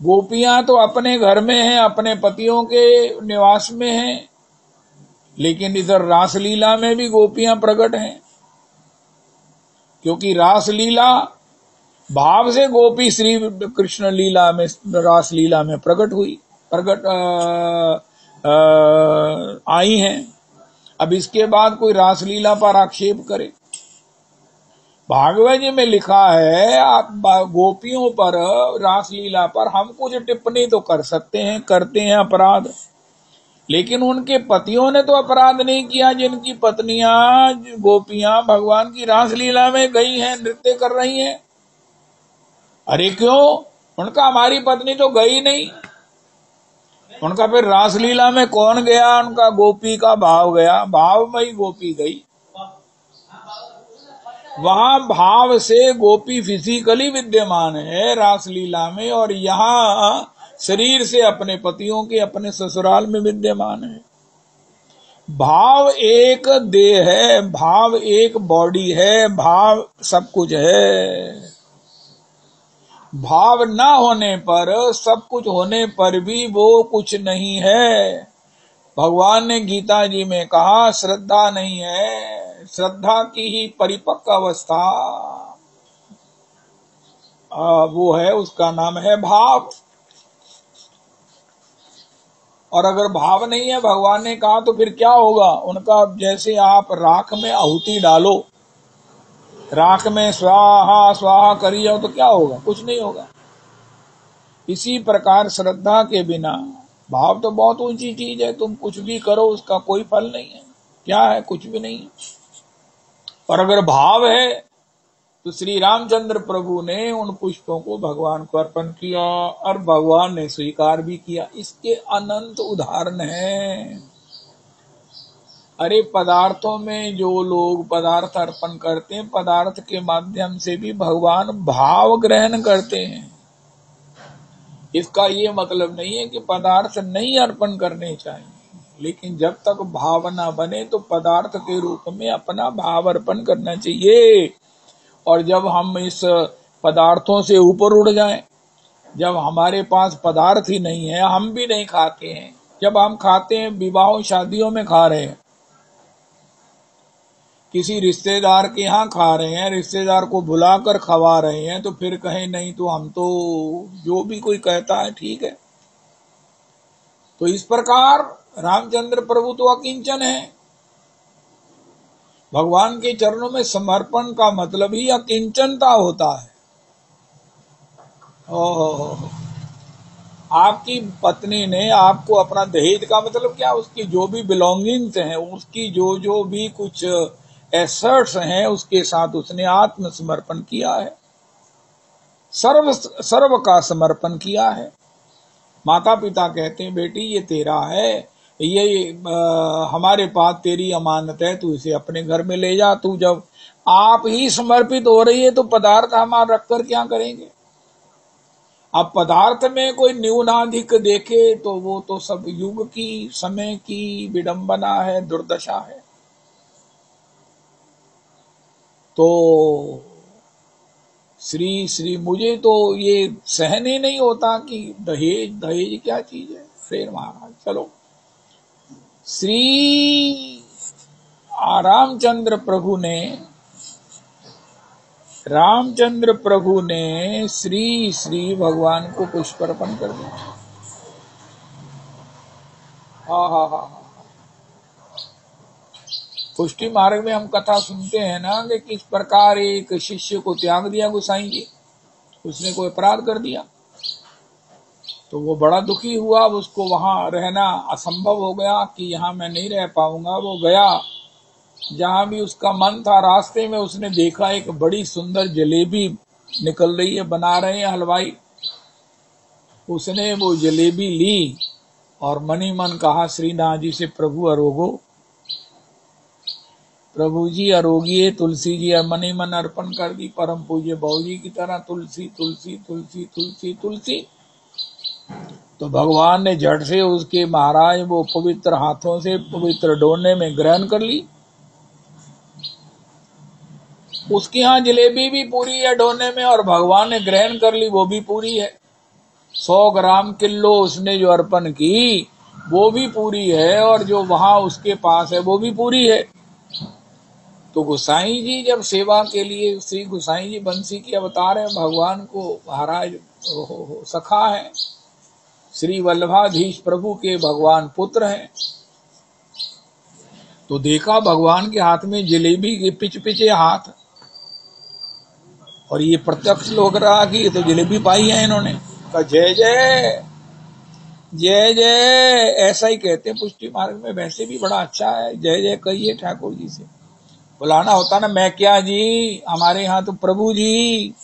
गोपियां तो अपने घर में हैं, अपने पतियों के निवास में हैं, लेकिन इधर रासलीला में भी गोपियां प्रकट हैं, क्योंकि रासलीला भाव से गोपी श्री कृष्ण लीला में, रासलीला में प्रकट आई हैं। अब इसके बाद कोई रासलीला पर आक्षेप करे। भागवत जी में लिखा है, आप गोपियों पर, रासलीला पर हम कुछ टिप्पणी तो कर सकते हैं, करते हैं अपराध, लेकिन उनके पतियों ने तो अपराध नहीं किया, जिनकी पत्नियां गोपियां भगवान की रासलीला में गई हैं, नृत्य कर रही हैं। अरे क्यों? उनका हमारी पत्नी तो गई नहीं, उनका फिर रासलीला में कौन गया? उनका गोपी का भाव गया, भावमयी गोपी गई। वहां भाव से गोपी फिजिकली विद्यमान है रासलीला में, और यहाँ शरीर से अपने पतियों के, अपने ससुराल में विद्यमान है। भाव एक देह है, भाव एक बॉडी है, भाव सब कुछ है। भाव ना होने पर, सब कुछ होने पर भी वो कुछ नहीं है। भगवान ने गीता जी में कहा, श्रद्धा नहीं है, श्रद्धा की ही परिपक्व अवस्था वो है, उसका नाम है भाव। और अगर भाव नहीं है, भगवान ने कहा, तो फिर क्या होगा उनका? जैसे आप राख में आहुति डालो, राख में स्वाहा स्वाहा करी जाओ, तो क्या होगा? कुछ नहीं होगा। इसी प्रकार श्रद्धा के बिना, भाव तो बहुत ऊंची चीज है, तुम कुछ भी करो उसका कोई फल नहीं है। क्या है? कुछ भी नहीं है। और अगर भाव है, तो श्री रामचंद्र प्रभु ने उन पुष्पों को भगवान को अर्पण किया और भगवान ने स्वीकार भी किया। इसके अनंत उदाहरण हैं। अरे पदार्थों में जो लोग पदार्थ अर्पण करते हैं, पदार्थ के माध्यम से भी भगवान भाव ग्रहण करते हैं। इसका ये मतलब नहीं है कि पदार्थ नहीं अर्पण करने चाहिए, लेकिन जब तक भावना बने तो पदार्थ के रूप में अपना भाव अर्पण करना चाहिए। और जब हम इस पदार्थों से ऊपर उड़ जाएं, जब हमारे पास पदार्थ ही नहीं है, हम भी नहीं खाते हैं, जब हम खाते हैं विवाहों शादियों में खा रहे हैं, किसी रिश्तेदार के यहाँ खा रहे हैं, रिश्तेदार को बुलाकर खवा रहे हैं, तो फिर कहें नहीं तो हम तो, जो भी कोई कहता है ठीक है। तो इस प्रकार रामचंद्र प्रभु तो अकिंचन है। भगवान के चरणों में समर्पण का मतलब ही अकिंचनता होता है। आपकी पत्नी ने आपको अपना दहेज का मतलब क्या? उसकी जो भी बिलोंगिंग्स हैं, उसकी जो जो भी कुछ एसेट्स हैं, उसके साथ उसने आत्मसमर्पण किया है, सर्व का समर्पण किया है। माता पिता कहते हैं, बेटी ये तेरा है, ये हमारे पास तेरी अमानत है, तू इसे अपने घर में ले जा। तू जब आप ही समर्पित हो रही है, तो पदार्थ हम रख कर क्या करेंगे? अब पदार्थ में कोई न्यूनाधिक देखे तो वो तो सब युग की, समय की विडंबना है, दुर्दशा है। तो श्री मुझे तो ये सहन ही नहीं होता कि दहेज क्या चीज है। फिर महाराज चलो, श्री रामचंद्र प्रभु ने श्री श्री भगवान को पुष्प अर्पण कर दिया। हा हा हा। पुष्टि मार्ग में हम कथा सुनते हैं ना कि किस प्रकार एक शिष्य को त्याग दिया गोसाई जी, उसने कोई अपराध कर दिया तो वो बड़ा दुखी हुआ, उसको वहां रहना असंभव हो गया कि यहाँ मैं नहीं रह पाऊंगा। वो गया जहां भी उसका मन था। रास्ते में उसने देखा एक बड़ी सुंदर जलेबी निकल रही है, बना रहे हैं हलवाई। उसने वो जलेबी ली और मनी मन कहा श्रीनाथ जी से, प्रभु अरोगो, प्रभु जी अरोगिए। तुलसी जी मनी मन अर्पण कर दी, परम पूज्य बाबू जी की तरह तुलसी तुलसी तुलसी तुलसी तुलसी। तो भगवान ने झट से उसके महाराज वो पवित्र हाथों से पवित्र डोने में ग्रहण कर ली। उसके यहाँ जलेबी भी पूरी है डोने में और भगवान ने ग्रहण कर ली, वो भी पूरी है। 100 ग्राम किलो उसने जो अर्पण की वो भी पूरी है और जो वहां उसके पास है वो भी पूरी है। तो गोसाई जी जब सेवा के लिए, श्री गोसाई जी बंसी के अवतार है, भगवान को महाराज सखा है, श्री वल्लभाधीश प्रभु के भगवान पुत्र हैं। तो देखा भगवान के हाथ में जलेबी के पिचे हाथ, और ये प्रत्यक्ष लग रहा कि ये तो जलेबी पाई है इन्होंने। कहा जय जय जय जय, ऐसा ही कहते हैं पुष्टि मार्ग में। वैसे भी बड़ा अच्छा है, जय जय कहिए ठाकुर जी से। बुलाना होता ना मैं क्या जी, हमारे यहाँ तो प्रभु जी,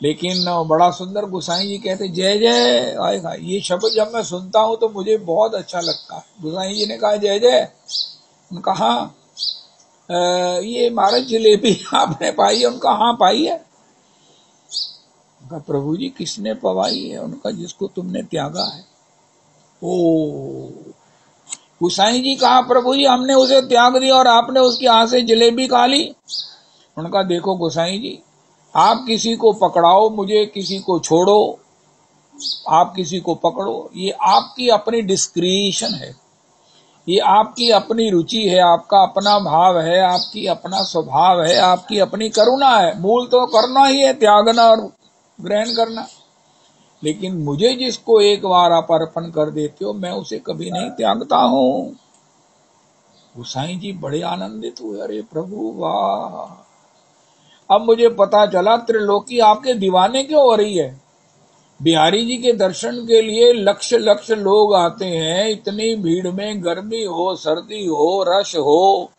लेकिन बड़ा सुंदर गोसाई जी कहते जय जय आएगा। ये शब्द जब मैं सुनता हूँ तो मुझे बहुत अच्छा लगता है। गोसाई जी ने कहा जय जय, उनका हाँ ये महाराज जलेबी आपने पाई है? उनका हाँ पाई है। उनका प्रभु जी किसने पवाई है? उनका जिसको तुमने त्यागा है। ओ गोसाई जी कहा प्रभु जी हमने उसे त्याग दिया और आपने उसके हाथ से जलेबी खा ली। उनका देखो गोसाई जी, आप किसी को पकड़ाओ, मुझे किसी को छोड़ो, आप किसी को पकड़ो, ये आपकी अपनी डिस्क्रिशन है, ये आपकी अपनी रुचि है, आपका अपना भाव है, आपकी अपना स्वभाव है, आपकी अपनी करुणा है। मूल तो करना ही है, त्यागना और ग्रहण करना। लेकिन मुझे जिसको एक बार आप अर्पण कर देते हो मैं उसे कभी नहीं त्यागता हूँ। गोसाई जी बड़े आनंदित हुए, अरे प्रभु वाह, अब मुझे पता चला त्रिलोकी आपके दीवाने क्यों हो रही है। बिहारी जी के दर्शन के लिए लक्ष लक्ष लोग आते हैं, इतनी भीड़ में, गर्मी हो सर्दी हो रश हो,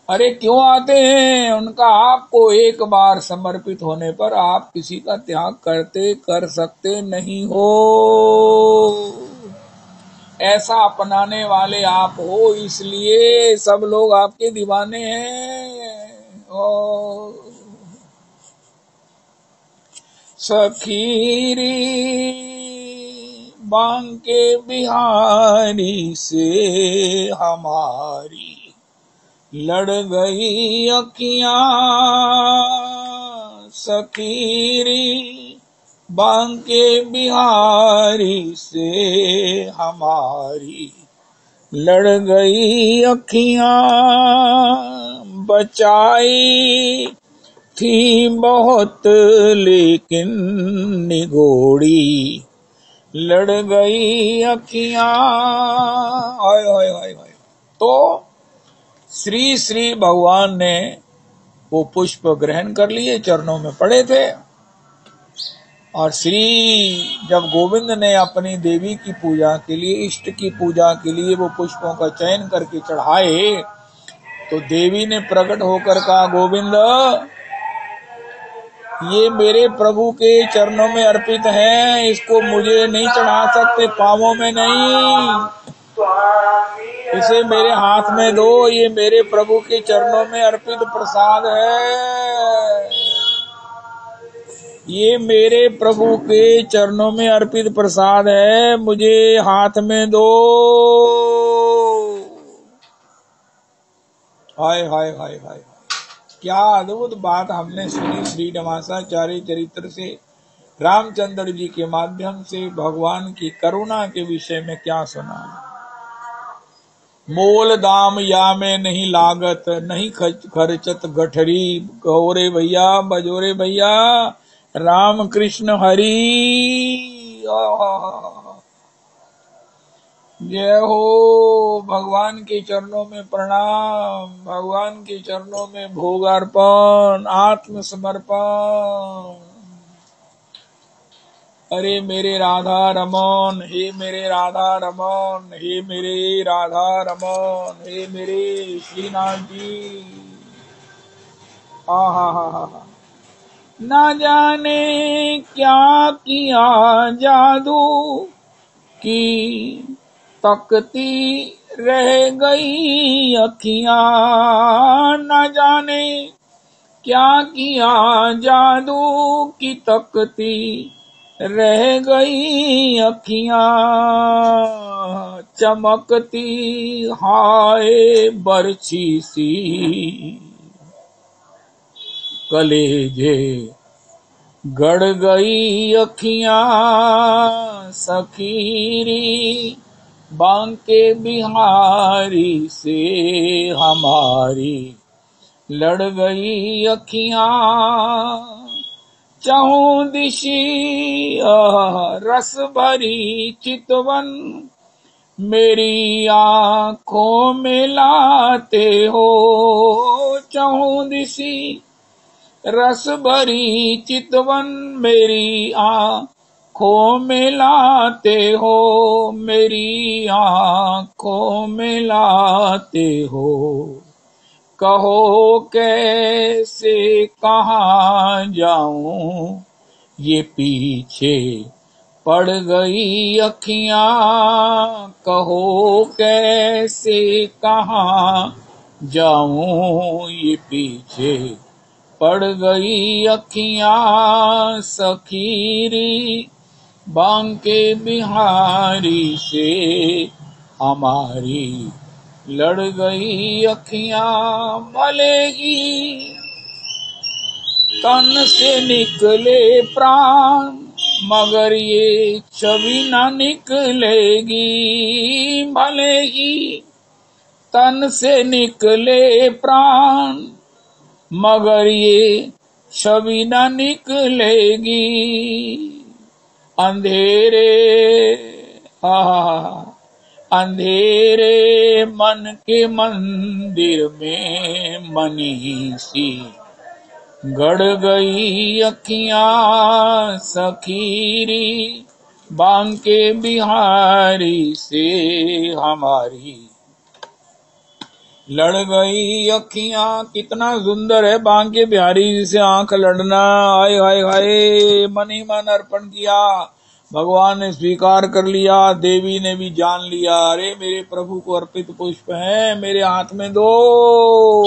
अरे क्यों आते हैं? उनका आपको एक बार समर्पित होने पर आप किसी का त्याग कर सकते नहीं हो। ऐसा अपनाने वाले आप हो, इसलिए सब लोग आपके दीवाने हैं। और सखीरी बांके बिहारी से हमारी लड़ गई अखियां, सखीरी बांके बिहारी से हमारी लड़ गई अखियां, बचाई थी बहुत लेकिन निगोड़ी लड़ गई अखियां। हाय हाय हाय हाय। तो श्री श्री भगवान ने वो पुष्प ग्रहण कर लिए, चरणों में पड़े थे। और श्री जब गोविंद ने अपनी देवी की पूजा के लिए, इष्ट की पूजा के लिए वो पुष्पों का चयन करके चढ़ाए, तो देवी ने प्रकट होकर कहा गोविंद ये मेरे प्रभु के चरणों में अर्पित है, इसको मुझे नहीं चढ़ा सकते, पांवों में नहीं, इसे मेरे हाथ में दो, ये मेरे प्रभु के चरणों में अर्पित प्रसाद है, ये मेरे प्रभु के चरणों में अर्पित प्रसाद है, मुझे हाथ में दो। हाय हाय हाय हाय, क्या अद्भुत बात हमने सुनी श्री नवासाचार्य चरित्र से, रामचंद्र जी के माध्यम से भगवान की करुणा के विषय में क्या सुना। मोल दाम या में नहीं लागत, नहीं खर्चत गठरी। गौरे भैया बजोरे भैया, राम कृष्ण हरि। जय हो। भगवान के चरणों में प्रणाम, भगवान के चरणों में भोगार्पण, आत्मसमर्पण। अरे मेरे राधा रमन, हे मेरे राधा रमन, हे मेरे राधा रमन, हे मेरे श्रीनाथ जी। हा। ना जाने क्या किया जादू की तकती रह गई अखियां। न जाने क्या किया जादू की तकती रह गई अखियां। चमकती हाय बरछी सी कलेजे गड़ गई अखियां। सखीरी बांके बिहारी से हमारी लड़ गई अखियां। चहुं दिशी रस भरी चितवन मेरी आंखों में लाते हो। चहुं दिशी रस भरी चितवन मेरी आंखों में लाते हो। मेरी आंखों में लाते हो। कहो कैसे कहाँ जाऊं, ये पीछे पड़ गई अखियां। कहो कैसे कहाँ जाऊं, ये पीछे पड़ गई अखियां। सखीरी बांके बिहारी से हमारी लड़ गई अखियां। भले ही तन से निकले प्राण, मगर ये छवि न निकलेगी। भले ही तन से निकले प्राण, मगर ये छवि न निकलेगी। अंधेरे अंधेरे मन के मंदिर में मनीषी गड़ गई अखियां। सखीरी बांके बिहारी से हमारी लड़ गई अखियां। कितना सुंदर है बांके बिहारी से आंख लड़ना। हाय हाय हाय, मन ही मन अर्पण किया, भगवान ने स्वीकार कर लिया, देवी ने भी जान लिया। अरे मेरे प्रभु को अर्पित पुष्प है, मेरे हाथ में दो।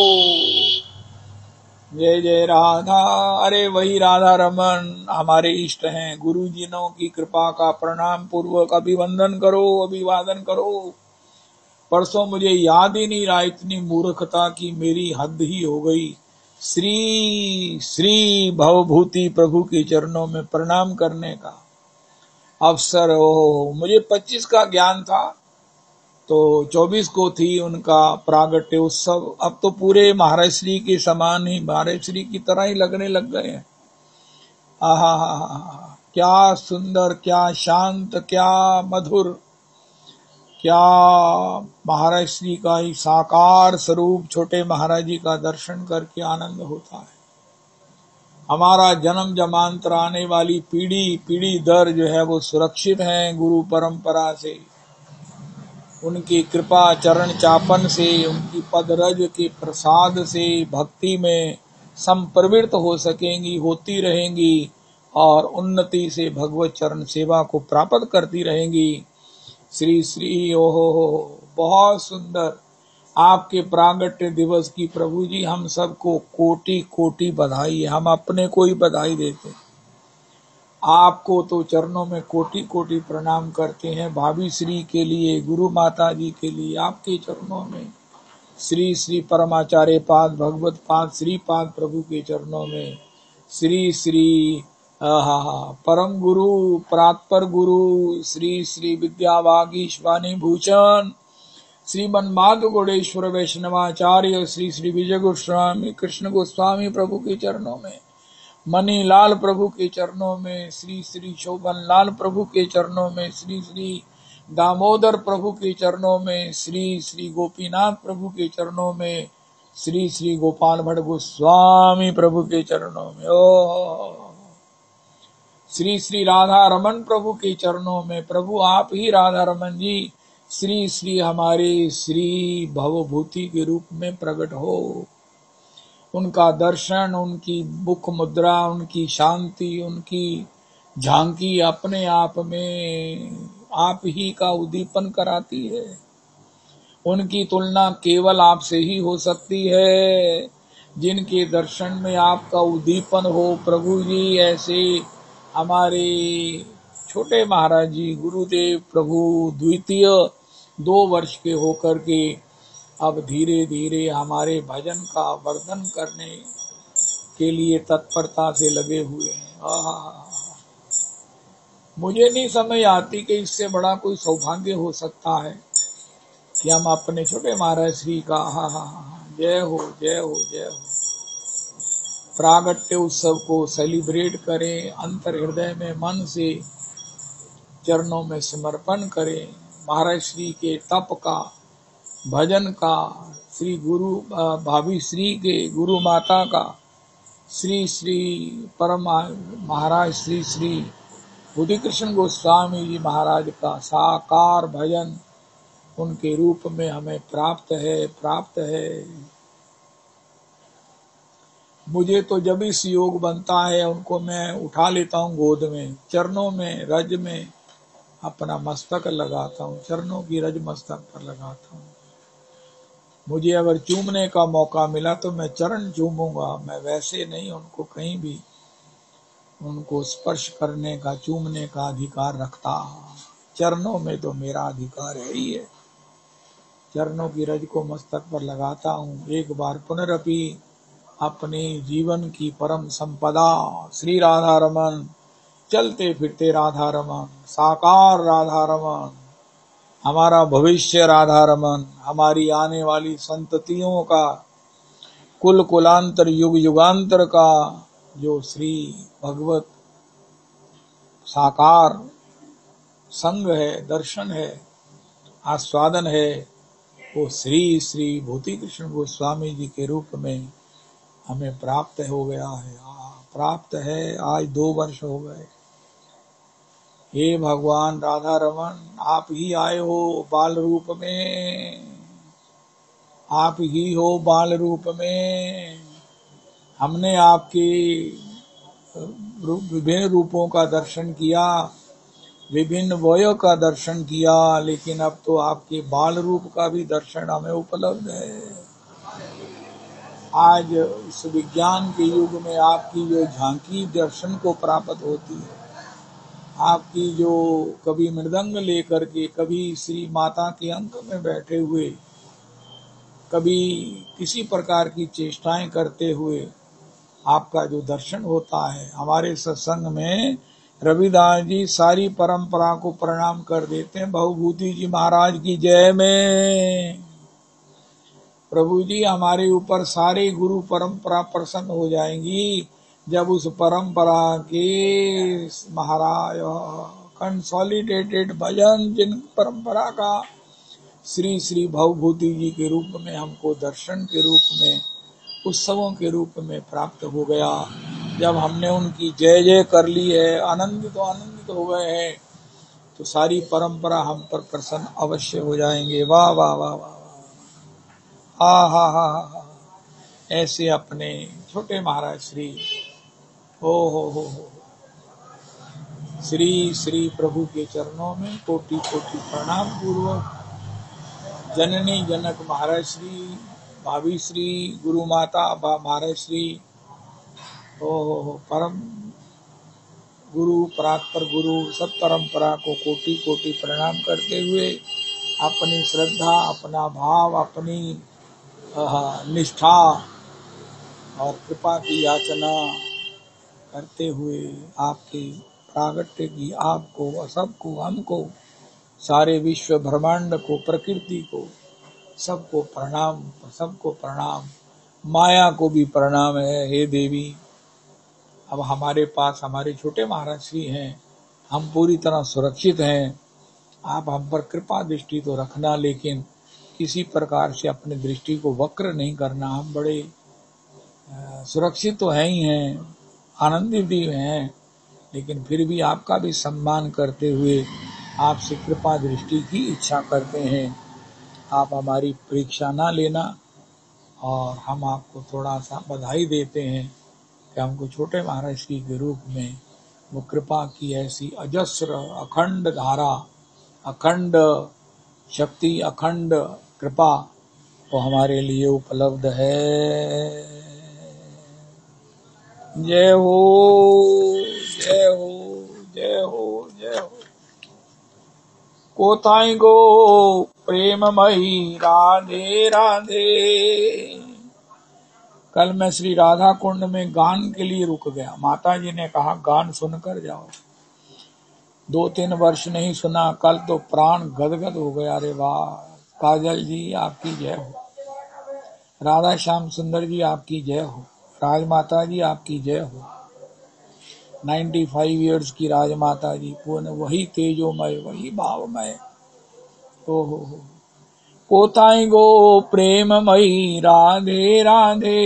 जय जय राधा। अरे वही राधा रमन हमारे इष्ट हैं। गुरु जिनों की कृपा का प्रणाम पूर्वक अभिवंदन करो, अभिवादन करो। परसों मुझे याद ही नहीं रहा, इतनी मूर्खता की मेरी हद ही हो गई। श्री श्री भवभूति प्रभु के चरणों में प्रणाम करने का अवसर हो। मुझे 25 का ज्ञान था, तो 24 को थी उनका प्रागट्य उत्सव। अब तो पूरे महाराज श्री के समान ही, महाराज श्री की तरह ही लगने लग गए हैं। आहा, क्या सुंदर, क्या शांत, क्या मधुर, क्या महाराज श्री का ही साकार स्वरूप छोटे महाराज जी का दर्शन करके आनंद होता है। हमारा जन्म जमांतर आने वाली पीढ़ी दर जो है वो सुरक्षित है गुरु परंपरा से, उनकी कृपा चरण चापन से, उनकी पदरज के प्रसाद से भक्ति में संप्रवृत्त हो सकेंगी, होती रहेंगी और उन्नति से भगवत चरण सेवा को प्राप्त करती रहेंगी। श्री श्री ओहो, बहुत सुंदर। आपके प्रागट्य दिवस की प्रभु जी हम सबको कोटि कोटि बधाई। हम अपने को ही बधाई देते, आपको तो चरणों में कोटि कोटि प्रणाम करते हैं। भाभी श्री के लिए, गुरु माता जी के लिए, आपके चरणों में श्री श्री परमाचार्य पाद, भगवत पाद, श्री पाद प्रभु के चरणों में श्री श्री परम गुरु, प्रातपर गुरु, श्री श्री विद्यावागीश वाणी भूषण, श्रीमन्माध गौड़ेश्वर वैष्णवाचार्य श्री श्री विजय गोस्वामी कृष्ण गोस्वामी प्रभु के चरणों में, मणिलाल प्रभु के चरणों में, श्री श्री शोभन लाल प्रभु के चरणों में, श्री श्री दामोदर प्रभु के चरणों में, श्री श्री गोपीनाथ प्रभु के चरणों में, श्री श्री गोपाल भट्ट गोस्वामी प्रभु के चरणों में, ओ श्री श्री राधा रमन प्रभु के चरणों में। प्रभु आप ही राधा रमन जी श्री श्री हमारे श्री भवभूति के रूप में प्रकट हो। उनका दर्शन, उनकी मुख मुद्रा, उनकी शांति, उनकी झांकी अपने आप में आप ही का उद्दीपन कराती है। उनकी तुलना केवल आपसे ही हो सकती है, जिनके दर्शन में आपका उद्दीपन हो। प्रभु जी ऐसे हमारे छोटे महाराज जी गुरुदेव प्रभु द्वितीय 2 वर्ष के होकर के अब धीरे धीरे हमारे भजन का वर्धन करने के लिए तत्परता से लगे हुए हैं। मुझे नहीं समझ आती कि इससे बड़ा कोई सौभाग्य हो सकता है कि हम अपने छोटे महाराज श्री का जय हो जय हो जय हो प्रागट्य उत्सव को सेलिब्रेट करें, अंतर हृदय में मन से चरणों में समर्पण करें। महाराज श्री के तप का, भजन का, श्री गुरु भाभी श्री के गुरु माता का, श्री श्री परम महाराज श्री श्री बुद्धि कृष्ण गोस्वामी जी महाराज का साकार भजन उनके रूप में हमें प्राप्त है। मुझे तो जब इस योग बनता है उनको मैं उठा लेता हूँ गोद में, चरणों में रज में अपना मस्तक लगाता हूँ, चरणों की रज मस्तक पर लगाता हूँ। मुझे अगर चूमने का मौका मिला तो मैं चरण चूमूंगा, मैं वैसे नहीं उनको कहीं भी उनको स्पर्श करने का, चूमने का अधिकार रखता। चरणों में तो मेरा अधिकार है ही है। चरणों की रज को मस्तक पर लगाता हूँ। एक बार पुनरपि अपने जीवन की परम संपदा श्री राधा रमन, चलते फिरते राधा रमन, साकार राधा रमन, हमारा भविष्य राधा रमन, हमारी आने वाली संततियों का, कुल कुलांतर युग युगांतर का जो श्री भगवत साकार संग है, दर्शन है, आस्वादन है, वो श्री श्री भूति कृष्ण गोस्वामी जी के रूप में हमें प्राप्त हो गया है। प्राप्त है, आज 2 वर्ष हो गए। हे भगवान राधा रमन, आप ही आए हो बाल रूप में, आप ही हो बाल रूप में। हमने आपके विभिन्न रूपों का दर्शन किया, विभिन्न वयों का दर्शन किया, लेकिन अब तो आपके बाल रूप का भी दर्शन हमें उपलब्ध है। आज इस विज्ञान के युग में आपकी जो झांकी दर्शन को प्राप्त होती है, आपकी जो कभी मृदंग लेकर के, कभी श्री माता के अंक में बैठे हुए, कभी किसी प्रकार की चेष्टाएं करते हुए आपका जो दर्शन होता है। हमारे सत्संग में रविदास जी सारी परंपरा को प्रणाम कर देते हैं। भवभूति जी महाराज की जय में। प्रभु जी हमारे ऊपर सारे गुरु परंपरा प्रसन्न हो जाएंगी जब उस परंपरा के महाराज कंसोलिडेटेड भजन, जिन परंपरा का श्री श्री भवभूति जी के रूप में हमको दर्शन के रूप में, उत्सवों के रूप में प्राप्त हो गया। जब हमने उनकी जय जय कर ली है, आनंदित हो गए हैं, तो सारी परंपरा हम पर प्रसन्न अवश्य हो जाएंगे। वाह वाह वाह वाह, हा। ऐसे अपने छोटे महाराज श्री हो श्री श्री प्रभु के चरणों में कोटि कोटि प्रणाम पूर्वक जननी जनक महाराज श्री, भाभी श्री, गुरु माता महाराज श्री, परम गुरु, परात्पर गुरु, सब परंपरा को कोटि कोटि प्रणाम करते हुए अपनी श्रद्धा, अपना भाव, अपनी निष्ठा और कृपा की याचना करते हुए आपके प्रागट्य की, आपको, सबको, हमको, सारे विश्व ब्रह्मांड को, प्रकृति को सबको प्रणाम, सबको प्रणाम, माया को भी प्रणाम है। हे देवी, अब हमारे पास हमारे छोटे महाराज श्री हैं, हम पूरी तरह सुरक्षित हैं। आप हम पर कृपा दृष्टि तो रखना, लेकिन किसी प्रकार से अपनी दृष्टि को वक्र नहीं करना। हम बड़े सुरक्षित तो हैं ही हैं, आनंदित भी हैं, लेकिन फिर भी आपका भी सम्मान करते हुए आपसे कृपा दृष्टि की इच्छा करते हैं। आप हमारी परीक्षा ना लेना, और हम आपको थोड़ा सा बधाई देते हैं कि हमको छोटे महाराज श्री के रूप में वो कृपा की ऐसी अजस्र अखंड धारा, अखंड शक्ति, अखंड कृपा वो हमारे लिए उपलब्ध है। जय हो, जय हो, जय हो, जय हो। कोथाई गो प्रेममयी राधे राधे। कल मैं श्री राधा कुंड में गान के लिए रुक गया। माता जी ने कहा गान सुनकर जाओ। 2-3 वर्ष नहीं सुना, कल तो प्राण गदगद हो गया। अरे वाह, काजल जी आपकी जय हो, राधा श्याम सुंदर जी आपकी जय हो, राजमाता जी आपकी जय हो। 95 इयर्स की राजमाता जी, पूर्ण वही तेजोमय, वही भावमय। ओहो, कोथाई गो प्रेममयी राधे राधे,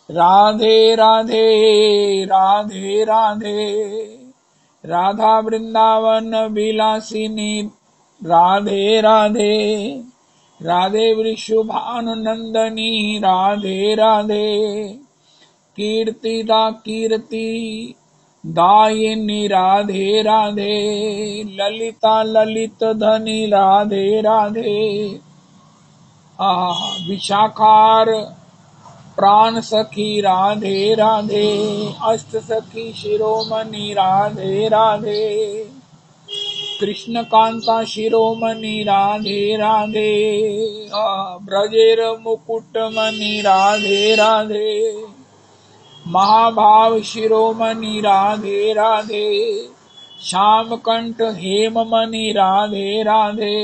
राधे राधे, राधे राधे। राधा वृंदावन विलासिनी राधे राधे, राधे वृषभानुनंदनी राधे राधे। कीर्ति दा कीर्ति दायिनी राधे राधे, ललिता ललित धनी राधे राधे। विशाखार प्राण सखी राधे राधे, अष्ट सखी शिरोमणि राधे राधे। कृष्ण कांता शिरोमणि राधे राधे, ब्रजेर मुकुटमणि राधे राधे। महाभाव शिरोमणि राधे राधे, श्याम कंठ हेममणि राधे राधे।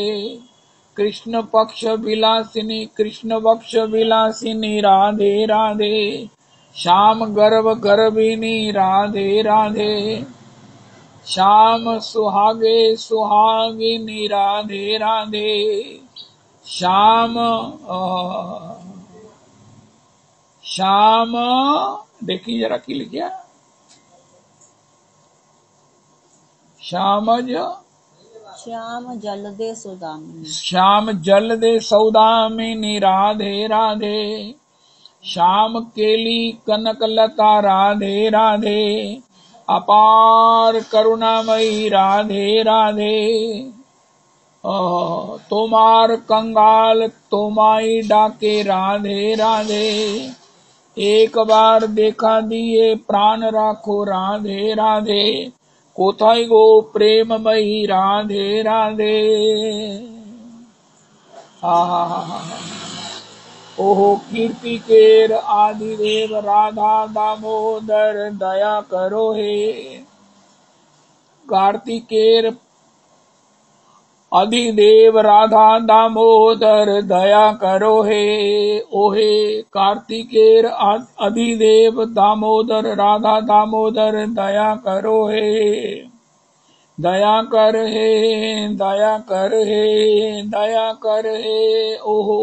कृष्ण पक्ष विलासिनी, कृष्ण पक्ष विलासिनी राधे राधे। श्याम गर्भ गर्भिणी राधे राधे। श्याम सुहागे सुहागिनी राधे राधे। श्याम श्याम, देखिए जरा की लिखिए, श्याम जल दे सौदामिनी, श्याम जल दे सौदामिनी राधे राधे। श्याम केली कनक लता राधे राधे, अपार करुणामयी राधे राधे। तोमार कंगाल तोमाई डाके राधे राधे। एक बार देखा दिए प्राण राखो राधे राधे। कोथाई गो प्रेममयी राधे राधे। ओहो कीर्ति केर आदिदेव राधा दामोदर दया करो हे। कार्तिकेर अधिदेव राधा दामोदर दया करो हे। ओहे कार्तिकेर अधिदेव दामोदर राधा दामोदर दया करो हे। दया कर हे, दया कर हे, दया कर हे। ओहो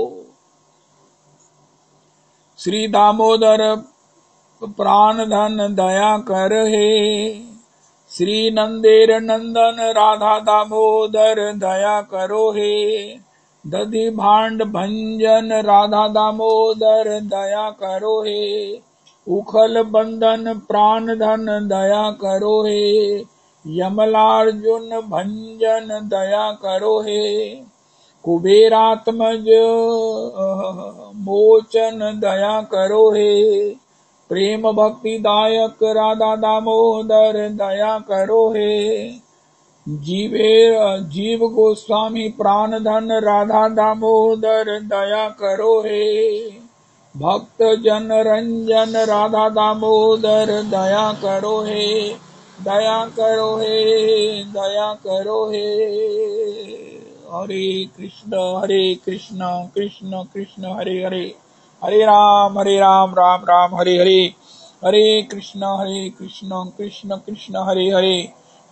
श्री दामोदर प्राण धन दया कर हे। श्री नंदेर नंदन राधा दामोदर दया करो हे। दधि भांड भंजन राधा दामोदर दया करो हे। उखल बंधन प्राण धन दया करो हे। यमलार्जुन भंजन दया करो हे। कुबेरात्मज मोचन दया करो हे। प्रेम भक्ति दायक राधा दामोदर दया करो हे। जीव गोस्वामी प्राण धन राधा दामोदर दया करो हे। भक्त जन रंजन राधा दामोदर दया करो हे। दया करो हे, दया करो हे। हरे कृष्ण कृष्ण कृष्ण हरे हरे, हरे राम राम राम हरे हरे, हरे कृष्ण कृष्ण कृष्ण हरे हरे,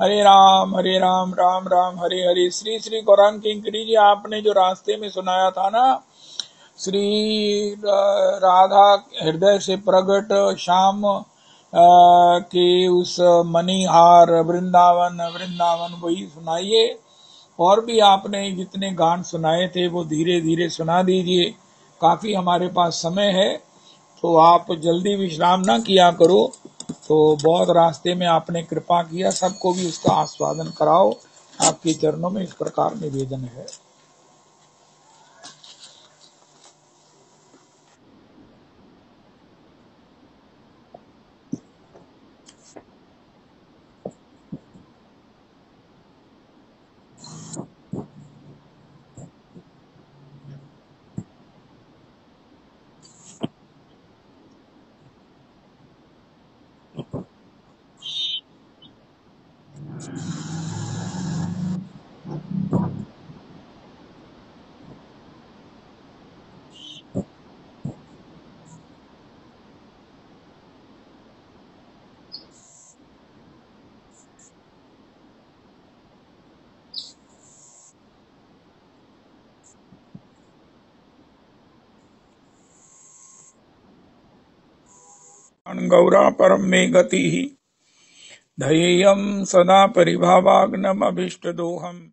हरे राम राम राम हरे हरे। श्री श्री गौरांग किंकरी जी, आपने जो रास्ते में सुनाया था ना, श्री राधा हृदय से प्रकट श्याम के उस मणिहार वृंदावन वृंदावन, वही सुनाइए। और भी आपने जितने गान सुनाए थे वो धीरे धीरे सुना दीजिए। काफी हमारे पास समय है, तो आप जल्दी विश्राम ना किया करो। तो बहुत रास्ते में आपने कृपा किया, सबको भी उसका आस्वादन कराओ। आपके चरणों में इस प्रकार निवेदन है। गौरा परम में गति, ध्येयं सदा परिभावाग्नम अभिष्टदोहम्।